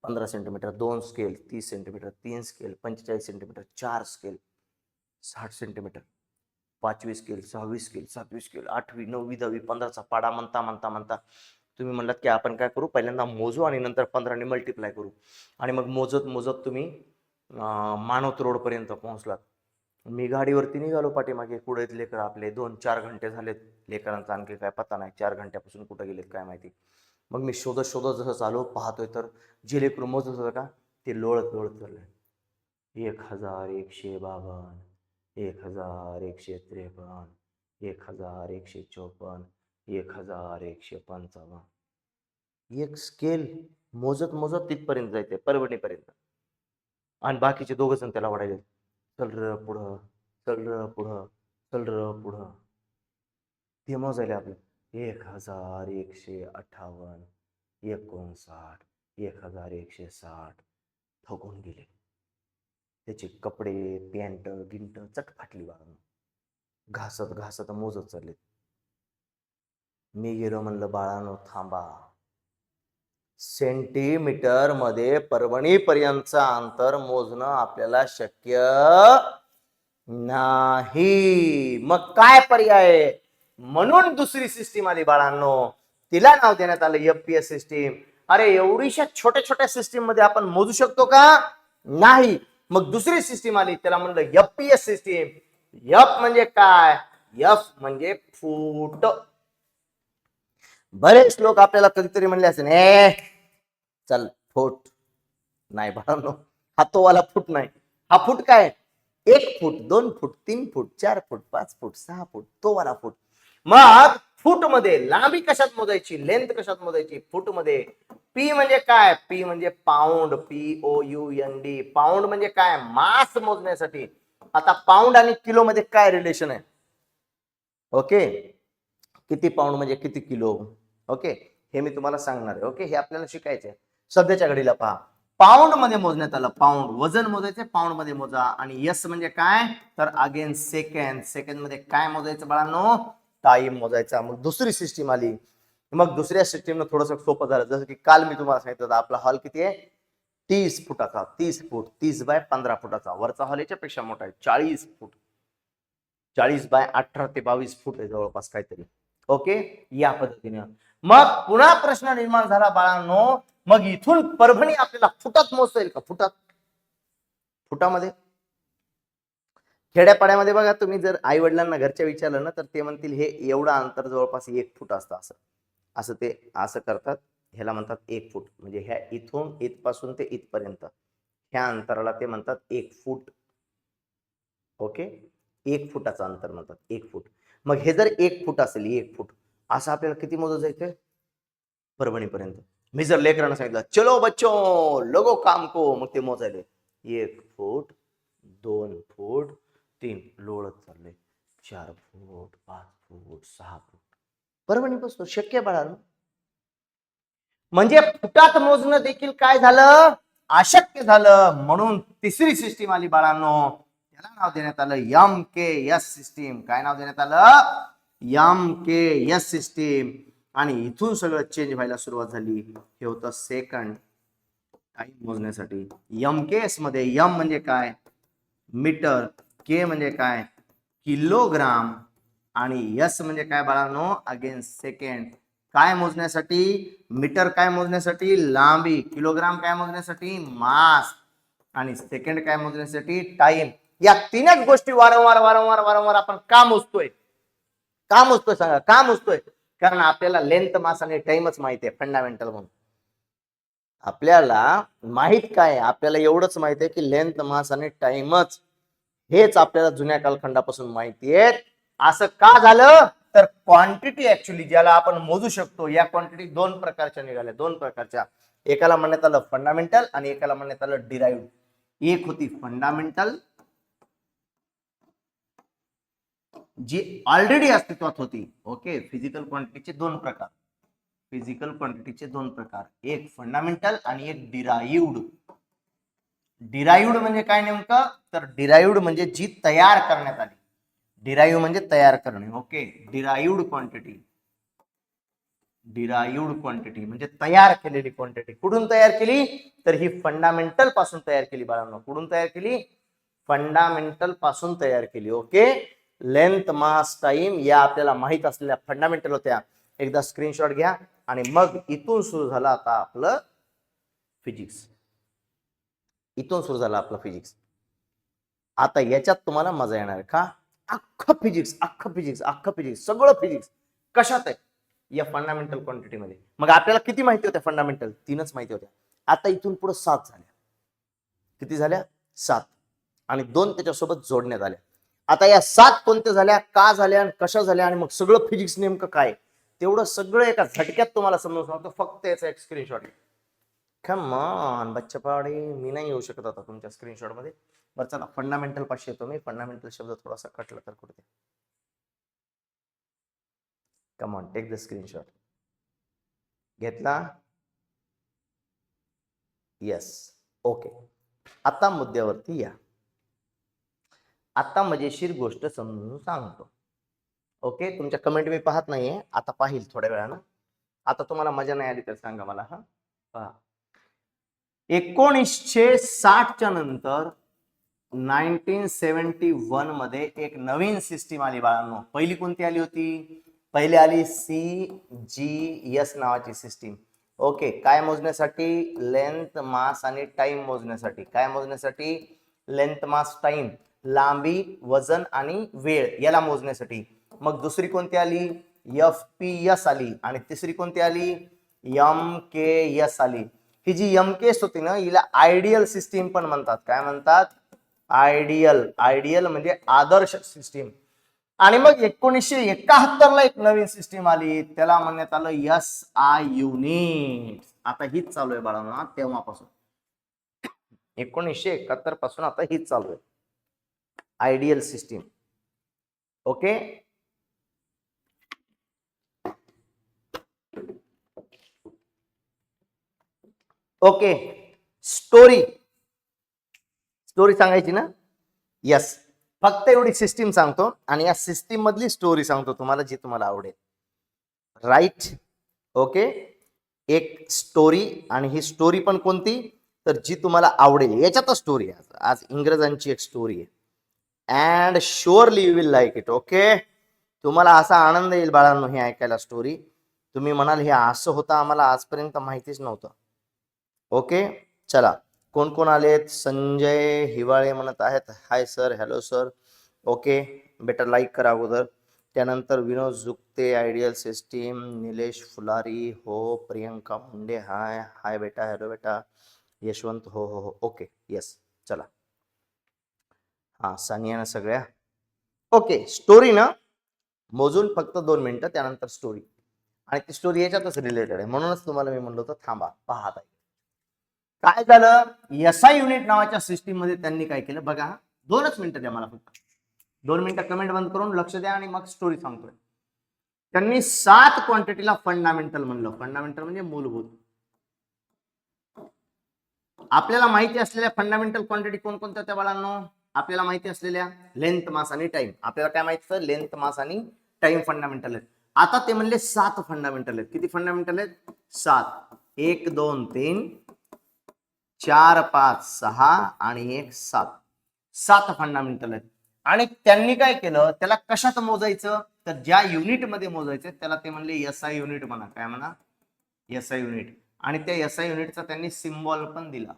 15 centimetre, 2 scale 30 centimetre, 3 scale 45 centimetre, 4 scale 60 centimetre, 5वी स्केल, 6वी स्केल, 7वी स्केल, 8वी 9वी 10वी 15चा पाडा म्हणता म्हणता म्हणता तुम्ही म्हणलात की आपण काय करू, पहिल्यांदा मोजू आणि नंतर 15ने मल्टिप्लाय करू. आणि मग मोजत मोजत तुम्ही मानवत रोड पर्यंत पोहोचलात. मी गाडीवरती निघालो पाठीमागे. पुढे लेकर आपले 2-4 घंटे झालेत. लेकरांचा आणखी काय पत्ता नाही. 4 घंट्यापासून कुठे गेलेत काय माहिती. मग मी शोधत शोधत जसं चालू पाहतोय तर जे लेकर मोजत होतं का ते लोळत लोळत चाललंय. 1152, 1153, 1154, 1155. एक स्केल मोजत मोजत तिथपर्यंत जायचंय, परभणीपर्यंत. आणि बाकीचे दोघ जण त्याला वाढायचे, चल र पुढं, चल र पुढं, चल र पुढं. ते मोजायला आपलं 1158, 59, 1160. थकून गेले. त्याचे कपडे, पॅन्ट गिंट चट फाटली बाळांनो. घासत घासत मोजत चालले. मी गेलो, म्हणलं बाळांनो थांबा. सेंटीमीटर मध्ये परभणी पर्यंतचं अंतर मोजणं आपल्याला शक्य नाही. मग काय पर्याय? म्हणून दुसरी सिस्टीम आली बाळांनो. तिला नाव देण्यात आलं एफपीएस सिस्टीम. अरे एवढीशा छोट्या छोट्या सिस्टीम मध्ये आपण मोजू शकतो का? नाही. मग दुसरी सिस्टीम आली, त्याला म्हणलं एफपीएस सिस्टीम. एफ म्हणजे काय? एफ म्हणजे फूट. बरेच लोक आपल्याला कधीतरी म्हणले असेल, चल फूट. नाही बाळांनो, हा तो वाला फूट नाही. हा फूट काय? 1 फूट, 2 फूट, 3 फूट, 4 फूट, 5 फूट, 6 फूट, तो वाला फूट. मग फूट मध्ये लांबी कशात मोजायची, लेंथ कशात मोजायची? फूट मध्ये. पी म्हणजे काय? पी म्हणजे पाऊंड. POUND. पाऊंड म्हणजे काय? मास मोजण्यासाठी. आता पाऊंड आणि किलो मध्ये काय रिलेशन आहे? ओके, किती पाऊंड म्हणजे किती किलो? ओके, हे मी तुम्हाला सांगणार आहे. ओके, हे आपल्याला शिकायचं आहे. सध्याच्या घडीला पहा, पाऊंड मध्ये मोजण्यात आलं. पाऊंड वजन मोजायचे, पाऊंड मध्ये मोजा. आणि एस म्हणजे काय? तर अगेन सेकंड. सेकंड मध्ये काय मोजायचं बाळांनो? टाइम मोजायचा. मग दुसरी सिस्टीम आली. मग दुसऱ्या सिस्टीमनं थोडंसं सोपं झालं. जसं की काल मी तुम्हाला सांगितलं, आपला हॉल किती आहे? 30 फुटाचा. 30 फूट, 30 बाय 15 फुटाचा. वरचा हॉल याच्यापेक्षा मोठा आहे, 40 फूट. 40 बाय 18 ते 22 फूट आहे जवळपास काहीतरी. ओके, या पद्धतीने. मग पुन्हा प्रश्न निर्माण झाला बाळांनो, मग इथून परभणी आपल्याला फुटात मोजता येईल का? फुटात. फुटामध्ये खेड्यापाड्यामध्ये बघा, तुम्ही जर आई वडिलांना घरच्या विचारलं ना, तर ते म्हणतील हे एवढं अंतर जवळपास 1 फूट असतं. असं ते असं करतात. ह्याला म्हणतात 1 फूट. म्हणजे ह्या इथून इथपासून ते इथपर्यंत ह्या अंतराला ते म्हणतात 1 फूट. ओके, 1 फुटाचं अंतर म्हणतात, 1 फूट. मग हे जर 1 फूट असेल, 1 फूट असं आपल्याला किती मोजत जायचंय? परभणीपर्यंत. मी जर लेकरांना सांगितलं चलो बच्चो लगो काम को, मग ते मोजायले 1 फूट, 2 फूट, 3 लोळत चालले, 4 फूट, 5 फूट, 6 फूट. परभणीपासून शक्य बाळांनो. म्हणजे फुटात मोजणं देखील काय झालं? अशक्य झालं. म्हणून तिसरी सिस्टीम आली बाळांनो, याला नाव देण्यात आलं MKS सिस्टीम. काय नाव देण्यात आलं? MKS system. आणि इथून सगळं चेंज व्हायला सुरुवात झाली. हे होतं सेकंड टाइम मोजण्यासाठी. MKS मध्ये M म्हणजे काय? मीटर, K म्हणजे काय? किलोग्राम, आणि S म्हणजे काय बाळांनो? Again second. काय मोजण्यासाठी? मीटर काय मोजण्यासाठी? लांबी. किलोग्राम काय मोजण्यासाठी? मास. आणि सेकंड काय मोजण्यासाठी? टाइम. या तीनच गोष्टी वारंवार वारंवार वारंवार आपण का मोजतोय? का मोजतोय सांगा? का मोजतोय? कारण आपल्याला लेंथ, मास आणि टाइमच माहिती आहे, फंडामेंटल म्हणून. आपल्याला माहित काय? आपल्याला एवढंच माहिती आहे की लेंथ, मास आणि टाइमच, हेच आपल्याला जुन्या कालखंडापासून माहिती आहे. असं का झालं? तर क्वांटिटी ऍक्च्युली ज्याला आपण मोजू शकतो, या क्वांटिटी दोन प्रकारच्या निघाल्या. दोन प्रकारच्या. एकाला म्हणण्यात आलं फंडामेंटल आणि एकाला म्हणण्यात आलं डिराइव्ड. एक होती फंडामेंटल, जी ऑलरेडी अस्तित्वात होती. ओके. फिजिकल क्वांटिटीचे दोन प्रकार. फिजिकल क्वांटिटीचे दोन प्रकार, एक फंडामेंटल आणि एक डिराइव्ड. डिराइव्ड म्हणजे काय नेमकं? तर डिराइव्ड म्हणजे जी तयार करण्यात आली. डिराइव्ह म्हणजे तयार करणे. Okay. Derived quantity. Derived quantity म्हणजे तयार केलेली क्वांटिटी. कुठून तयार केली? तर ही फंडामेंटल पासून तयार केली बाळांनो. कुठून तयार केली? फंडामेंटल पासून तयार केली. ओके. लेंथ, मास, टाइम या आपल्याला माहित असलेल्या फंडामेंटल होत्या. एकदा स्क्रीनशॉट घ्या आणि मग इथून सुरू झालं आता आपलं फिजिक्स. इथून सुरू झालं आपलं फिजिक्स. आता याच्यात तुम्हाला मजा येणार का? अख्खं फिजिक्स, अख्खं फिजिक्स, अख्खं फिजिक्स, सगळं फिजिक्स कशात आहे? या फंडामेंटल क्वांटिटी मध्ये. मग आपल्याला किती माहिती होत्या फंडामेंटल? तीनच माहिती होत्या. आता इथून पुढे 7 झाल्या. किती झाल्या? 7. आणि 2 त्याच्यासोबत जोडण्यात आल्या. आता या 7 कोणत्या झाल्या, का झाल्या आणि कशा झाल्या, आणि मग सगळं फिजिक्स नेमकं काय, तेवढं सगळं एका झटक्यात तुम्हाला समजून सांगतो. फक्त याचा एक स्क्रीनशॉट घ्या. कम ऑन बच्चा पावडे, मी नाही येऊ शकत आता तुमच्या स्क्रीनशॉट मध्ये. बरं चला, फंडामेंटल पाशी येतो मी. फंडामेंटल शब्द थोडासा कटला तर कुठे? Come on, take the screenshot. घेतला? येस. ओके. आता मुद्द्यावरती या. आता मजेशीर गोष्ट समजून सांगतो. ओके. तुमच्या कमेंट मी पाहत नाहीये, आता पाहिल थोड्या वेळानं. आता तुम्हाला मजा नाही आली तर सांगा मला. हा पहा, 1960च्या नंतर 1971 मध्ये एक नवीन सिस्टीम आली बाळांनो. पहिली कोणती आली होती? पहिली आली CGS नावाची सिस्टीम. ओके. काय मोजण्यासाठी? लेंथ, मास आणि टाइम मोजण्यासाठी. काय मोजण्यासाठी? लेंथ, मास, टाइम, लांबी, वजन आणि वेळ याला मोजण्यासाठी. मग दुसरी कोणती आली? FPS आली. आणि तिसरी कोणती आली? MKS आली. ही जी MKS होती ना, हिला आयडियल सिस्टीम पण म्हणतात. काय म्हणतात? आयडियल. आयडियल म्हणजे आदर्श सिस्टीम. आणि मग 1971 ला एक नवीन सिस्टीम आली, त्याला म्हणण्यात आलं SI युनिट. आता हीच चालू आहे बाळांनो तेव्हापासून. 1971 पासून आता हीच चालू आहे, ideal system. Okay. Okay. Story सांगायची ना? यस. फक्त एवढी सिस्टीम सांगतो आणि या सिस्टीम मधली स्टोरी सांगतो तुम्हाला, जी तुम्हाला आवडेल. राईट. ओके. एक स्टोरी, आणि ही स्टोरी पण कोणती? तर जी तुम्हाला आवडेल. याच्यातच स्टोरी आहे. आज इंग्रजांची एक स्टोरी आहे. And surely you will like it. Okay. तुम्हाला असा आनंद येईल बाळांनो हे ऐकायला स्टोरी. तुम्ही म्हणाल हे असं होतं, आम्हाला आजपर्यंत माहितीच नव्हतं. ओके. चला, कोण कोण आलेत? संजय हिवाळे म्हणत आहेत, hi sir, hello sir. Okay. बेटा लाईक करा अगोदर. त्यानंतर विनोद जुक्ते, आयडियल सिस्टीम. निलेश फुलारी, हो. प्रियंका मुंडे, हाय हाय बेटा, हॅलो बेटा. यशवंत, हो हो हो. ओके. येस. चला. हा, सानिया ना सगळ्या. ओके. स्टोरी ना मोजून फक्त 2 मिनिटं, त्यानंतर स्टोरी. आणि ती स्टोरी याच्यातच रिलेटेड आहे, म्हणूनच तुम्हाला मी म्हणलो होतं थांबा, पाहत आहे. काय झालं? SI युनिट नावाच्या सिस्टीम मध्ये त्यांनी काय केलं बघा. 2च मिनिटं द्या मला फक्त. 2 मिनिटं कमेंट बंद करून लक्ष द्या आणि मग स्टोरी सांगतोय. त्यांनी 7 क्वांटिटीला फंडामेंटल म्हणलं. फंडामेंटल म्हणजे मूलभूत. आपल्याला माहिती असलेल्या फंडामेंटल क्वांटिटी कोणकोणत्या त्या बाळांनो? आपल्याला माहिती असलेल्या लेंथ, मास आणि टाइम. आपल्याला काय माहिती आहे? लेंथ, मास आणि टाइम फंडामेंटल आहेत. आता ते म्हणले 7 फंडामेंटल आहेत. किती फंडामेंटल आहेत? 7. 1 2 3 4 5 6 आणि 1 7. 7 फंडामेंटल आहेत. आणि त्यांनी काय केलं, त्याला कशात मोजायचं, तर ज्या युनिट मध्ये मोजायचं त्याला ते म्हणले एसआय युनिट म्हणा. काय म्हणा? SI unit. आणि त्या एसआय युनिटचा त्यांनी सिम्बॉल पण दिला.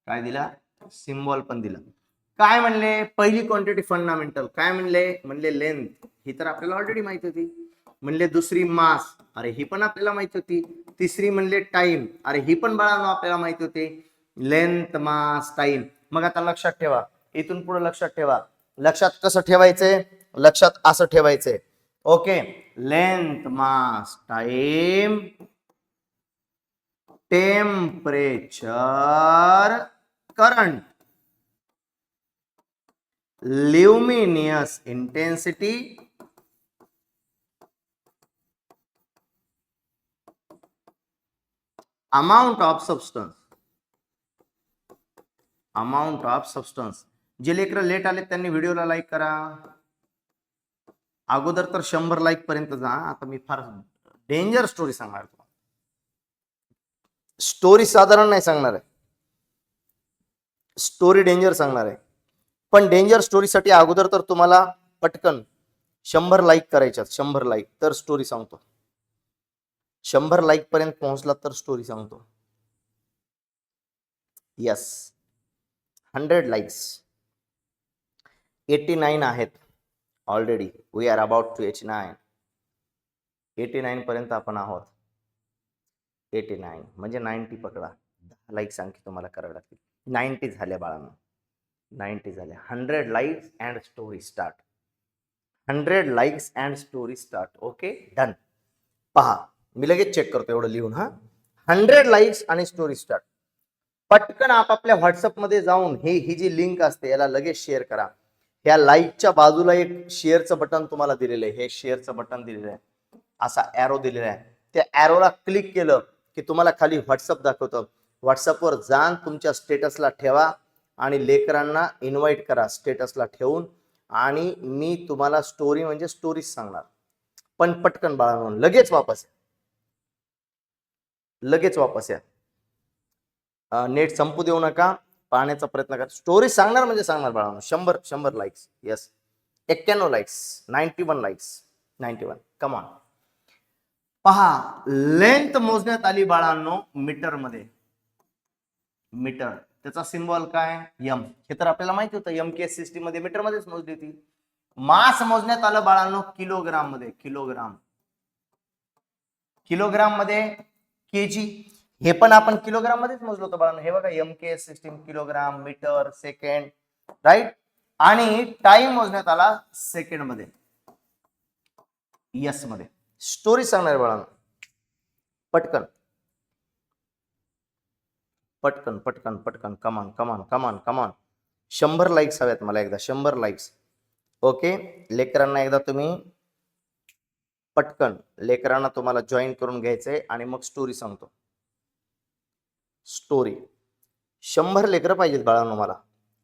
काय दिला? सिम्बॉल पण दिला. काय म्हणले? पहिली क्वांटिटी फंडामेंटल काय म्हणले लेंथ, ही तर आपल्याला ऑलरेडी माहिती होती. म्हणले दुसरी मास, अरे ही पण आपल्याला माहिती होती. तिसरी म्हणले टाइम, अरे ही पण बाळांनो आपल्याला माहिती होते. Length, mass, time. मग आता लक्षात ठेवा, इथून पुढे लक्षात ठेवा. लक्षात कसं ठेवायचंय? लक्षात असं ठेवायचंय. Okay, length, mass, time, temperature, current, luminous intensity, amount of substance. जे लेकर लेट आले त्यांनी व्हिडिओला लाईक करा. अगोदर तर 100 लाईक पर्यंत जा. आता मी फार डेंजर स्टोरी सांगणार तुम्हाला. स्टोरी साधारण नाही सांगणार आहे, स्टोरी डेंजर सांगणार आहे. पण डेंजर स्टोरीसाठी अगोदर तर तुम्हाला पटकन 100 लाईक करायच्यात. 100 लाईक तर स्टोरी सांगतो. 100 लाईक पर्यंत पोहोचला तर स्टोरी सांगतो. Yes, 100 likes. 89 आहेत already. We are about to 89 पर्यंत आपण आहोत. 89 म्हणजे 90 पकडा. 10 लाईक्स आणखी तुम्हाला करावे लागतील. 90 झाल्या बाळांना, 90 झाल्या. 100 likes and story start. 100 likes and story start. Okay, done. पहा, मी लगेच चेक करतो एवढं लिहून. 100 लाईक्स आणि स्टोरी स्टार्ट. पटकन आपापल्या व्हॉट्सअप मध्ये जाऊन ही जी लिंक असते याला लगेच शेअर करा. ह्या लाईकच्या बाजूला एक शेअरचं बटन तुम्हाला दिलेलं आहे. हे शेअरचं बटन दिलेलं आहे, असा ॲरो दिलेला आहे. त्या ॲरोला क्लिक केलं की तुम्हाला खाली व्हॉट्सअप दाखवतं. व्हॉट्सअपवर जाऊन तुमच्या स्टेटसला ठेवा आणि लेकरांना इन्व्हाइट करा स्टेटसला ठेवून. आणि मी तुम्हाला स्टोरी म्हणजे स्टोरीज सांगणार. पण पटकन बाळांनो, लगेच वापस या, लगेच वापस या. नेट संपू देऊ नका, पाहण्याचा प्रयत्न करा. स्टोरी सांगणार म्हणजे सांगणार बाळांनो. 100 likes. Yes, 91 likes, 91 likes, 91. Come on. पहा, लेंथ मोजण्यात आली बाळांनो मीटर मध्ये. मीटर, त्याचा सिम्बॉल काय? एम. हे तर आपल्याला माहिती होतं, एमकेएस सिस्टीम मध्ये मीटर मध्येच मोजली होती. मास मोजण्यात आलं बाळांनो किलोग्राम मध्ये. किलोग्राम मध्ये. केजी, हे पण आपण किलोग्राम मध्येच मोजलं होतं बाळांनो. हे बघा, MKS system kilogram, metre, second, right. आणि टाइम मोजण्यात आला सेकंड मध्ये, यस मध्ये. स्टोरी सांगणार बाळांनो. पटकन पटकन पटकन पटकन. कमान कमान कमान कमान. 100 लाईक्स हव्यात मला एकदा. 100 लाईक्स. ओके, लेकरांना एकदा तुम्ही पटकन, लेकरांना तुम्हाला जॉईन करून घ्यायचंय आणि मग स्टोरी सांगतो. स्टोरी 100 लेकरं पाहिजेत बाळांनो मला.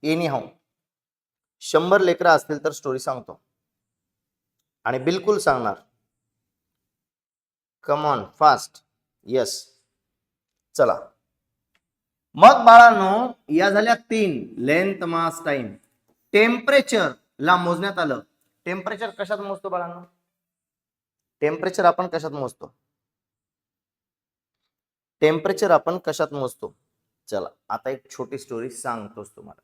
एनी हाऊ 100 लेकरं असतील तर स्टोरी सांगतो आणि बिलकुल सांगणार. Come on, fast. यस, चला. मग बाळांनो, या झाल्या 3, लेंथ, मास, टाइम. टेम्परेचर ला मोजण्यात आलं. टेम्परेचर कशात मोजतो बाळांनो? टेम्परेचर आपण कशात मोजतो? टेम्परेचर आपण कशात मोजतो? चला, आता एक छोटी स्टोरी सांगतोच तुम्हाला.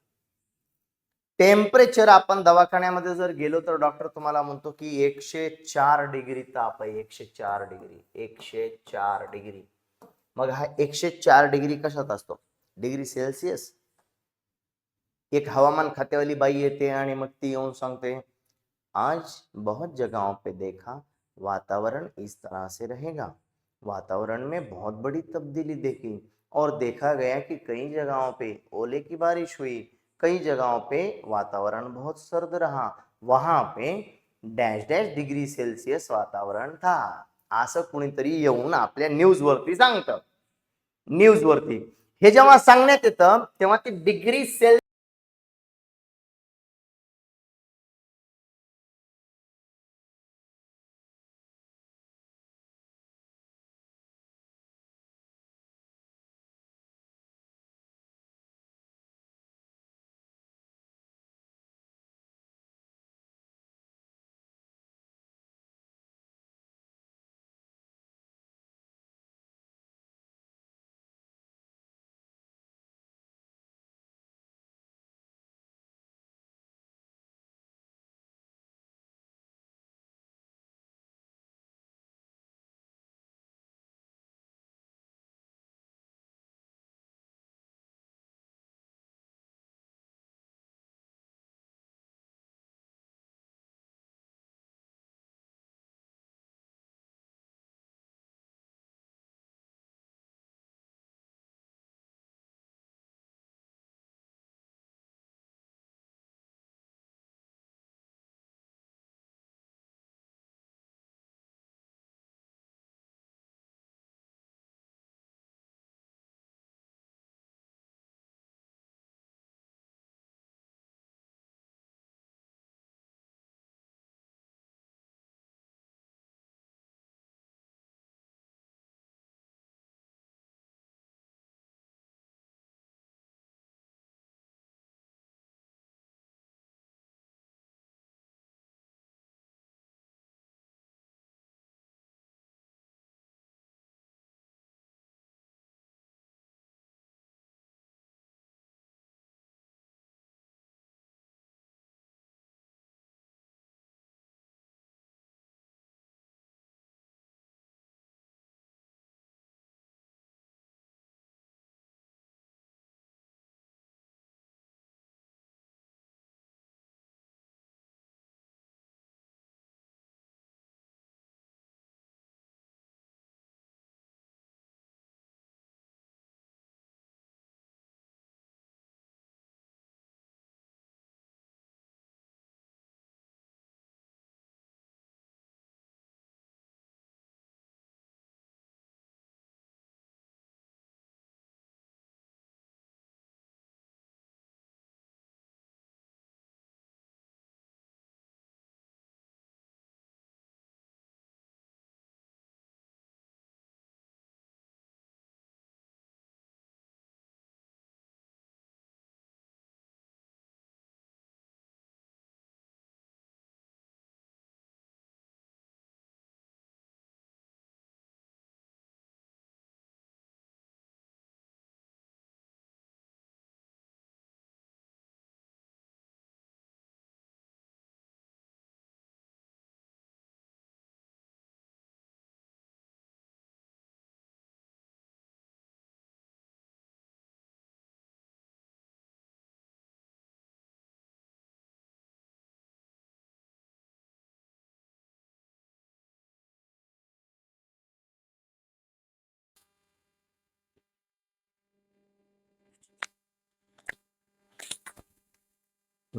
टेम्परेचर आपण दवाखान्यामध्ये जर गेलो तर डॉक्टर तुम्हाला म्हणतो की 104 डिग्री ताप आहे. 104 डिग्री, 104 डिग्री. मग हा 104 डिग्री कशात असतो? Degree Celsius. एक हवामान खात्यावाली बाई येते आणि मग ती येऊन सांगते, आज बहुत जगहों पे देखा वातावरण इस तरह से रहेगा, वातावरण में बहुत बड़ी तब्दीली देखी और देखा गया कि कई जगहों पे ओले की बारिश हुई, कई जगहों पे वातावरण बहुत सर्द रहा, वहां पे डॅश डॅश डिग्री सेल्सियस वातावरण था. असं कुणीतरी येऊन आपल्या न्यूज वरती सांगतं. न्यूज वरती हे जेव्हा सांगण्यात येतं तेव्हा ती डिग्री सेल्सियस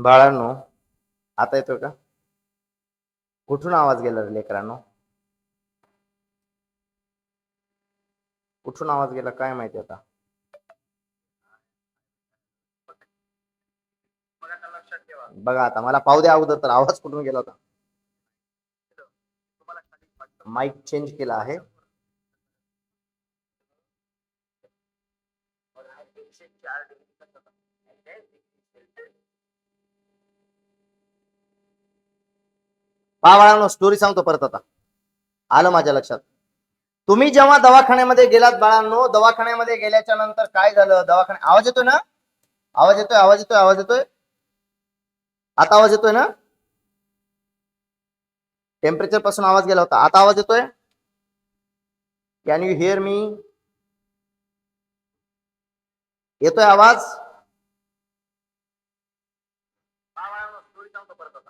बाळांनो, आता येतोय का? कुठून आवाज गेला रे लेकरांनो? कुठून आवाज गेला काय माहिती आता. बघा आता मला पाहू द्या अगोदर तर आवाज कुठून गेला होता. माईक चेंज केला आहे. बाळांनो स्टोरी सांगतो परत आता. आलं माझ्या लक्षात. तुम्ही जेव्हा दवाखान्यामध्ये गेलात बाळांनो, दवाखान्यामध्ये गेल्याच्या नंतर काय झालं? आवाज येतोय ना? आवाज येतोय, आवाज येतोय, आवाज येतोय. आता आवाज येतोय ना? टेम्परेचर पासून आवाज गेला होता, आता आवाज येतोय? कॅन यू हिअर मी? येतोय आवाज?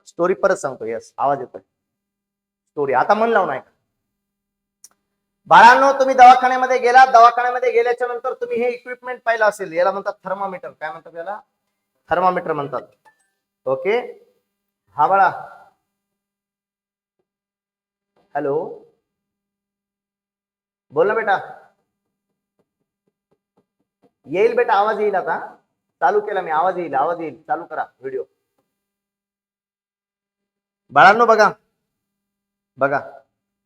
स्टोरी परत सांगतो. यस, आवाज येतोय. स्टोरी आता मन लावून ऐका. बाळांनो, तुम्ही दवाखान्यामध्ये गेलात, दवाखान्यामध्ये गेल्याच्या नंतर तुम्ही हे इक्विपमेंट पाहिलं असेल. याला म्हणतात थर्मामीटर. काय म्हणतात याला? थर्मामीटर म्हणतात. ओके. हा बाळा, हॅलो, बोल ना बेटा. येईल बेटा, आवाज येईल. आता चालू केला मी, आवाज येईल, आवाज येईल. चालू करा व्हिडिओ. बाळांनो बघा, बघा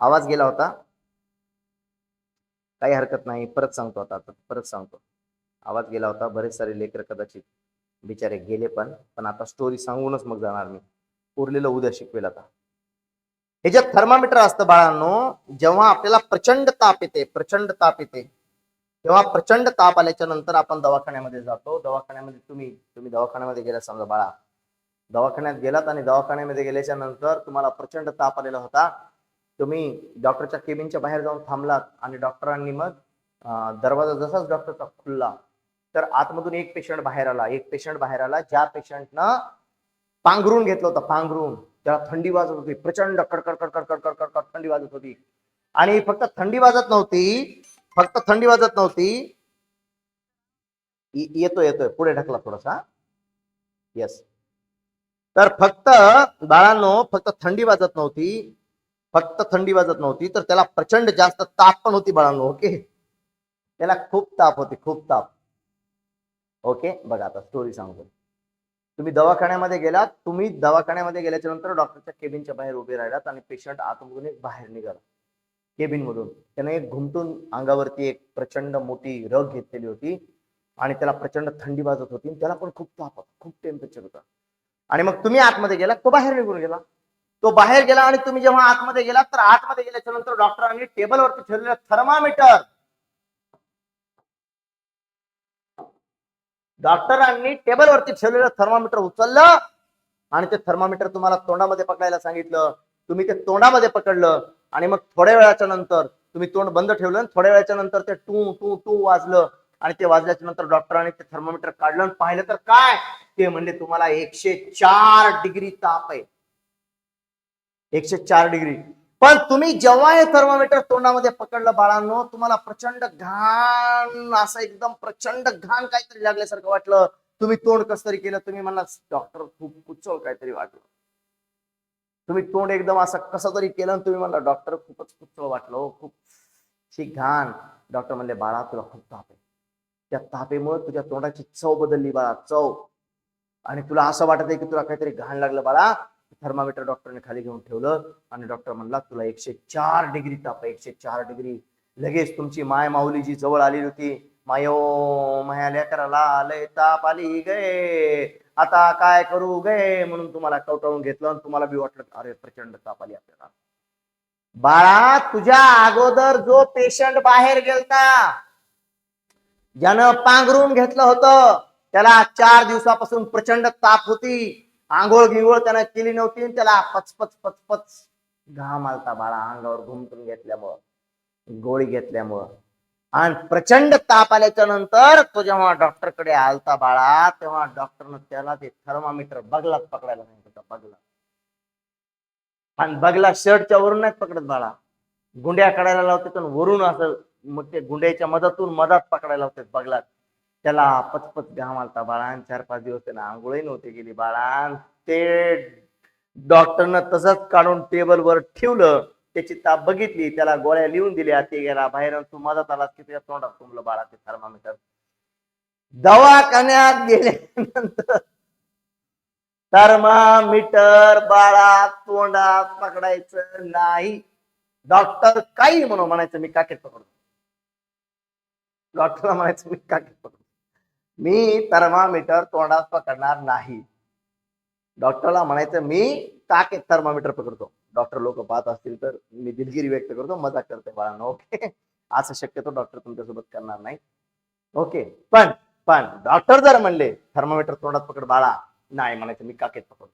आवाज गेला होता, काही हरकत नाही. परत सांगतो आता परत सांगतो. आवाज गेला होता. बरेच सारे लेकर कदाचित बिचारे गेले, पण आता स्टोरी सांगूनच मग जाणार मी. उरलेलं उद्या शिकवेल. आता हे जे थर्मामीटर असतं बाळांनो, जेव्हा आपल्याला प्रचंड ताप येते, प्रचंड ताप येते, तेव्हा प्रचंड ताप आल्याच्या नंतर आपण दवाखान्यामध्ये जातो. दवाखान्यामध्ये तुम्ही दवाखान्यामध्ये गेला समजा बाळा, दवाखान्यात गेलात आणि दवाखान्यामध्ये गेल्याच्या नंतर तुम्हाला प्रचंड ताप आलेला होता. तुम्ही डॉक्टरच्या केबिनच्या बाहेर जाऊन थांबलात आणि डॉक्टरांनी मग दरवाजा जसाच डॉक्टरचा खुलला तर आतमधून एक पेशंट बाहेर आला. एक पेशंट बाहेर आला ज्या पेशंटनं पांघरून घेतलं होतं. पांघरून त्याला थंडी वाजत होती, प्रचंड कडकड कडकड कडकड कडकड थंडी वाजत होती. आणि फक्त थंडी वाजत नव्हती, फक्त थंडी वाजत नव्हती. येतोय येतोय, पुढे ढकला थोडासा. येस. तर फक्त बाळांनो, फक्त थंडी वाजत नव्हती, फक्त थंडी वाजत नव्हती, तर त्याला प्रचंड जास्त ताप पण होती बाळांनो. ओके, त्याला खूप ताप होती, खूप ताप. ओके, बघा आता स्टोरी सांगतो. तुम्ही दवाखान्यामध्ये गेलात, तुम्ही दवाखान्यामध्ये गेल्याच्या नंतर डॉक्टरच्या केबिनच्या बाहेर उभे राहिलात आणि पेशंट आतमधून एक बाहेर निघाला केबिन मधून. त्याने एक घुमटून अंगावरती एक प्रचंड मोठी रग घेतलेली होती आणि त्याला प्रचंड थंडी वाजत होती. त्याला पण खूप ताप होता, खूप टेम्परेचर होता. आणि मग तुम्ही आतमध्ये गेला, तो बाहेर निघून गेला. तो बाहेर गेला आणि तुम्ही जेव्हा आतमध्ये गेलात, तर आतमध्ये गेल्याच्या नंतर डॉक्टरांनी टेबलवरती ठेवलेलं थर्मामीटर, डॉक्टरांनी टेबलवरती ठेवलेलं थर्मामीटर उचललं आणि ते थर्मामीटर तुम्हाला तोंडामध्ये पकडायला सांगितलं. तुम्ही ते तोंडामध्ये पकडलं आणि मग थोड्या वेळाच्या नंतर तुम्ही तोंड बंद ठेवलं. थोड्या वेळाच्या नंतर ते टू टू टू वाजलं आणि ते वाजल्याच्या नंतर डॉक्टरांनी ते थर्मामीटर काढलं आणि पाहिलं तर काय, ते म्हणले तुम्हाला 104 डिग्री ताप आहे. 104 डिग्री. पण तुम्ही जेव्हा हे थर्मामीटर तोंडामध्ये पकडलं बाळांनो, तुम्हाला प्रचंड घाण, असं एकदम प्रचंड घाण काहीतरी लागल्यासारखं वाटलं. तुम्ही तोंड कसं तरी केलं. तुम्ही म्हणला डॉक्टर खूप कुचळ काहीतरी वाटलं. तुम्ही तोंड एकदम असं कसं तरी केलं. तुम्ही म्हणला डॉक्टर खूपच कुचळ वाटलं, खूप शी घाण. डॉक्टर म्हणले बाळा तुला खूप ताप आहे. त्या तापेमुळे तुझ्या तोंडाची चव बदलली बाळा, चव. आणि तुला असं वाटत आहे की तुला काहीतरी घाण लागलं बाळा. थर्मामीटर डॉक्टरने खाली घेऊन ठेवलं आणि डॉक्टर म्हणला तुला 104 डिग्री ताप आहे, 104 डिग्री. लगेच तुमची माय माऊली जी जवळ आलेली होती, मायो माया लेकराला आलंय ताप आली गे, आता काय करू गे, म्हणून तुम्हाला कवटाळून घेतलं आणि तुम्हाला बी वाटलं अरे प्रचंड ताप आली आपल्याला. बाळा तुझ्या अगोदर जो पेशंट बाहेर गेलता, ज्यानं पांघरून घेतलं होतं, त्याला 4 दिवसापासून प्रचंड ताप होती. आंघोळ गिंघोळ त्यानं केली नव्हती. त्याला पचपच पचपच घाम आलता बाळा अंगावर घुमटून घेतल्यामुळं, गोळी घेतल्यामुळं. आणि प्रचंड ताप आल्याच्या नंतर तो जेव्हा डॉक्टरकडे आलता बाळा, तेव्हा डॉक्टरनं त्याला ते थर्मामीटर बगलात पकडायला सांगितलं. बगला. आणि बगला शर्टच्या वरून नाही पकडत बाळा, गुंड्या काढायला लावते वरून असं, मग ते गुंड्याच्या मदतून मधात पकडायला लावतात बगलात. त्याला पचपच घाम आलता बाळान, 4-5 दिवस त्याला आंघोळही नव्हती गेली बाळान. ते डॉक्टरनं तसंच काढून टेबलवर ठेवलं, त्याची ताप बघितली, त्याला गोळ्या लिहून दिल्या, ते गेला बाहेर. तू मदत आलास की तुझ्या तोंडात तुंबलं बाळा ते थर्मामीटर. दवाखान्यात गेल्यानंतर थर्मामीटर बाळा तोंडात पकडायचं नाही. डॉक्टर काही म्हणायचं मी काकेत पकडतो. डॉक्टरला म्हणायचं मी काकेत पकडतो, मी थर्मामीटर तोंडात पकडणार नाही. डॉक्टरला म्हणायचं मी काकेत थर्मामीटर पकडतो. डॉक्टर लोक पाहत असतील तर मी दिलगिरी व्यक्त करतो, मजाक करते बाळांनो. ओके, असं शक्यतो डॉक्टर तुमच्यासोबत करणार नाही. ओके, पण पण डॉक्टर जर म्हणले थर्मामीटर तोंडात पकड बाळा, नाही म्हणायचं मी काकेत पकडतो.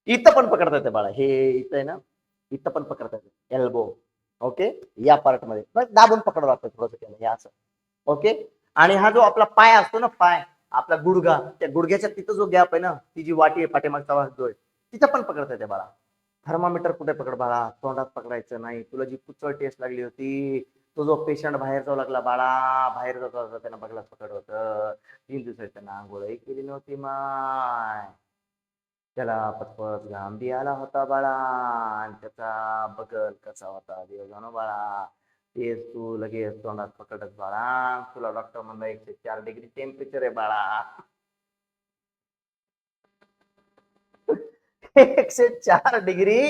इथं पण पकडता येते बाळा, हे इथं आहे ना, इथं पण पकडता येते, एल्बो. ओके, या पार्ट मध्ये दाबून पकडावं लागतं थोडंसं केलं हे असं. ओके, आणि हा जो आपला पाय असतो ना, पाय आपला गुडघा, त्या गुडघ्याच्या तिथं जो गॅप आहे ना, ती जी वाटी आहे पाठीमागचा भाग जो आहे, तिथं पण पकडता येते बाळा. थर्मामीटर कुठे पकड बाळा, तोंडात पकडायचं नाही. तुला जी पुचळ टेस्ट लागली होती, तो जो पेशंट बाहेर जाऊ लागला बाळा, बाहेर जात होता त्यांना बघला पकड होत, 3 दिवसाची त्यांना आंघोळही केली नव्हती माय, त्याला पचपच घाम बी आला होता बाळा, आणि त्याचा बगल कसा होता देव जाणो बाळा. तेच तू लगेच तोंडात पकडत बाळा, तुला डॉक्टर म्हणला 104 डिग्री टेम्परेचर आहे बाळा. 104 डिग्री,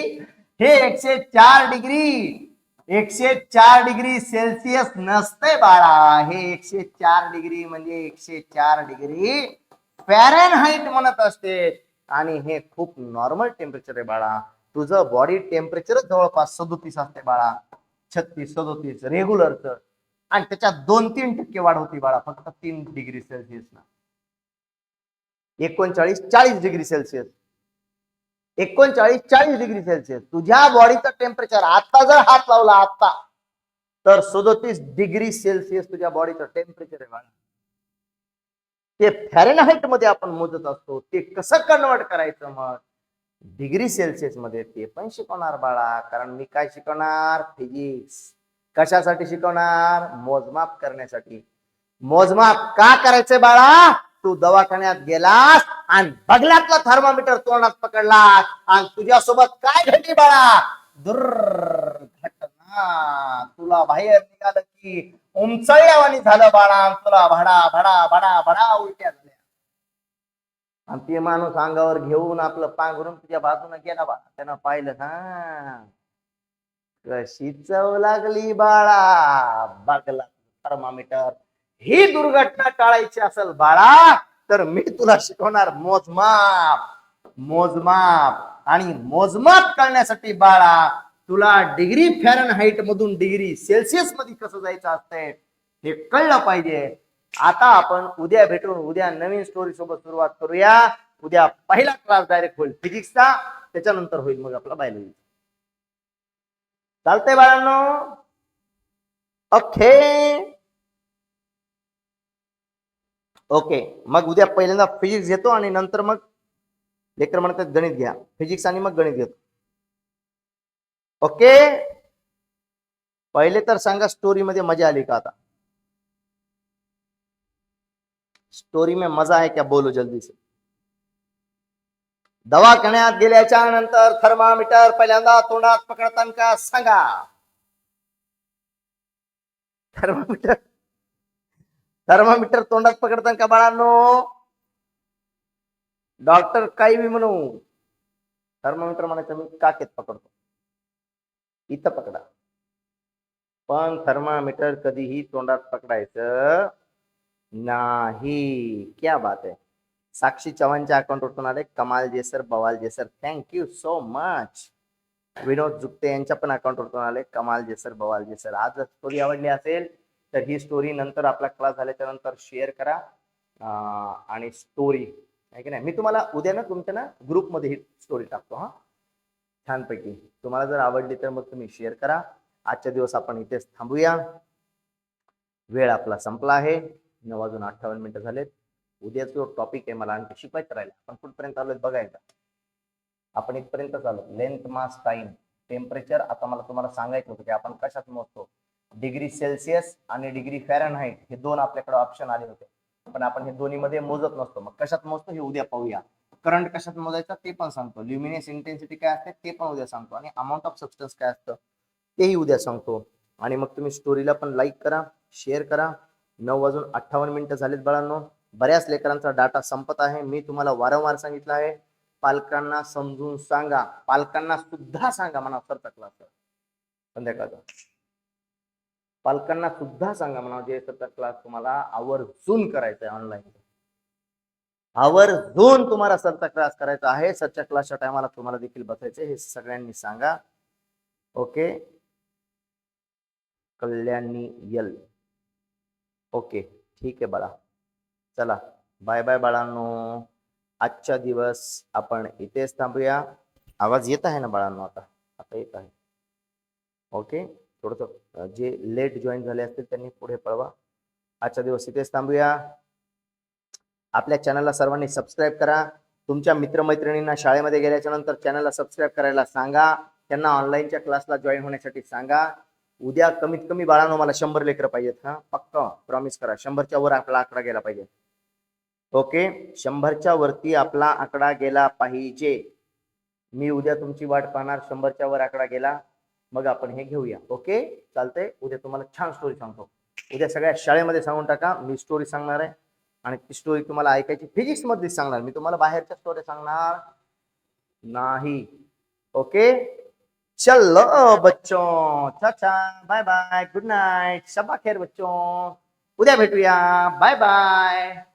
हे 104 डिग्री, 104 डिग्री सेल्सिअस नसते बाळा. हे 104 डिग्री म्हणजे 104 डिग्री फॅरेनहाइट म्हणत असते, आणि हे खूप नॉर्मल टेम्परेचर आहे बाळा. तुझं बॉडी टेम्परेचर जवळपास 37 असते बाळा, 36-37 रेग्युलरच, आणि त्याच्यात 2-3% वाढ होती बाळा फक्त 3 डिग्री सेल्सिअस ना. 39-40 डिग्री सेल्सिअस, 39-40 डिग्री सेल्सिअस तुझ्या बॉडीचं टेम्परेचर. आता जर हात लावला आता तर 37 डिग्री सेल्सिअस तुझ्या बॉडीचं टेम्परेचर आहे बाळा. ते फॅरेनहाइट मध्ये आपण मोजत असतो, ते कसं कन्वर्ट करायचं मग डिग्री सेल्सिअस मध्ये, ते पण शिकवणार बाळा. कारण मी काय शिकवणार, फिजिक्स. कशासाठी शिकवणार, मोजमाप करण्यासाठी. मोजमाप का करायचंय बाळा, तू दवाखान्यात गेलास आणि बगल्यातला थर्मामीटर तोंडात पकडलास, आणि तुझ्यासोबत काय घडली बाळा, दुर्घटना. तुला बाहेर निघालं की उंचळल्यावानी झालं बाळा, तुला भडा भडा भडा भडा उलट्या झाल्या, आणि ते माणूस अंगावर घेऊन आपलं पांघरून तुझ्या बाजूने गेला बा. त्यानं पाहिलं, हा कशी चव लागली बाळा बगला थर्मामीटर. ही दुर्घटना टाळायची असेल बाळा, तर मी तुला शिकवणार मोजमाप. मोजमाप, आणि मोजमाप करण्यासाठी बाळा तुला डिग्री फॅरेनहाइट मधून डिग्री सेल्सिअस मध्ये कसं जायचं असतंय हे कळलं पाहिजे. आता आपण उद्या भेटून उद्या नवीन स्टोरी सोबत सुरुवात करूया. उद्या पहिला क्लास डायरेक्ट होईल फिजिक्सचा, त्याच्यानंतर होईल मग आपला बायोलॉजी. चालतंय बाळांनो? ओके ओके, मग उद्या पहिल्यांदा फिजिक्स घेतो आणि नंतर मग लेक्चर म्हणतात गणित घ्या. फिजिक्स आणि मग गणित घेतो. ओके, पहिले तर सांगा स्टोरी मध्ये मजा आली का? आता स्टोरी में मजा आहे क्या, बोलो जल्दी से. दवाखान्यात गेल्याच्या नंतर थर्मामीटर पहिल्यांदा तोंडात पकडताना का सांगा. थर्मामीटर थर्मामीटर तोंडात पकडताना का बाळांनो, डॉक्टर काही बी म्हणू, थर्मामीटर म्हणायचं मी काकेत पकडतो, इथं पकडा. पण थर्मामीटर कधीही तोंडात पकडायचं नाही. क्या बात आहे. साक्षी चव्हाणच्या अकाउंट वरतून आले कमाल जेसर बवाल जेसर, थँक्यू सो मच. विनोद जुक्ते यांच्या पण अकाउंट वरतून आले कमाल जेसर बवाल जेसर. आज जर स्टोरी आवडली असेल तर ही स्टोरी नंतर आपला क्लास झाल्याच्या नंतर शेअर करा. आणि स्टोरी आहे की नाही, मी तुम्हाला उद्या ना तुमच्या ना ग्रुपमध्ये ही स्टोरी टाकतो. हा छानपैकी तुम्हाला जर आवडली तर मग तुम्ही शेअर करा. आजच्या दिवस आपण इथेच थांबूया. वेळ आपला संपला आहे, 9:58 झालेत. उद्या जो टॉपिक आहे मला आणखी शिकवायचं राहिला. आपण कुठपर्यंत आलोय बघायचं. आपण इथपर्यंत आलो, लेंथ मास टाइम टेम्परेचर. आता मला तुम्हाला सांगायचं होतं की आपण कशात मोजतो, डिग्री सेल्सिअस आणि डिग्री फॅरेनहाइट हे दोन आपल्याकडे ऑप्शन आले होते. पण आपण हे दोन्ही मध्ये मोजत नसतो. मग कशात मोजतो हे उद्या पाहूया. करंट कशात मोजायचा ते पण सांगतो. ल्युमिनेस इंटेन्सिटी काय असते ते पण उद्या सांगतो. आणि अमाऊंट ऑफ सबस्टन्स काय असतं तेही उद्या सांगतो. आणि मग तुम्ही स्टोरीला पण लाईक करा, शेअर करा. 9:58 झालेत बाळांनो. बऱ्याच लेकरांचा डाटा संपत आहे. मी तुम्हाला वारंवार सांगितलं आहे, पालकांना समजून सांगा, पालकांना सुद्धा सांगा म्हणा सरचा क्लास संध्याकाळचा. पालकांना सुद्धा सांगा म्हणा जे सरचा क्लास तुम्हाला आवर्जून करायचा आहे ऑनलाईन. आवर्जून तुम्हाला सरचा क्लास करायचा आहे. सरच्या क्लासच्या टायमाला तुम्हाला देखील बसायचे हे सगळ्यांनी सांगा. ओके. कल्याणी यल. ओके ठीक आहे बाळा. चला बाय बाय बाळांनो. आजचा दिवस आपण इथेच थांबूया. आवाज येत आहे ना बाळांनो? आता येत आहे. ओके. थोडंसं जे लेट जॉईन झाले असतील त्यांनी पुढे पळवा. आजचा दिवस इथेच थांबूया. आपल्या चॅनलला सर्वांनी सबस्क्राईब करा. तुमच्या मित्रमैत्रिणींना शाळेमध्ये गेल्याच्या नंतर चॅनलला सबस्क्राईब करायला सांगा. त्यांना ऑनलाईनच्या क्लासला जॉईन होण्यासाठी सांगा. उद्या कमीत कमी बाळांनो मला 100 लेकरं पाहिजेत. हा पक्का प्रॉमिस करा. 100च्या वर आपला आकडा गेला पाहिजे. ओके. 100च्या वरती आपला आकडा गेला पाहिजे. मी उद्या तुमची वाट पाहणार. 100च्या वर आकडा गेला मग आपण हे घेऊया. ओके चालतंय. उद्या तुम्हाला छान स्टोरी सांगतो. उद्या सगळ्या शाळेमध्ये सांगून टाका मी स्टोरी सांगणार आहे. आणि ती स्टोरी तुम्हाला ऐकायची फिजिक्स मधली सांगणार. मी तुम्हाला बाहेरच्या स्टोरी सांगणार नाही. ओके. चलो बच्चों, चाचा बाय बाय, गुड नाइट, शबा खैर बच्चों. उद्या भेटूया. Bye bye.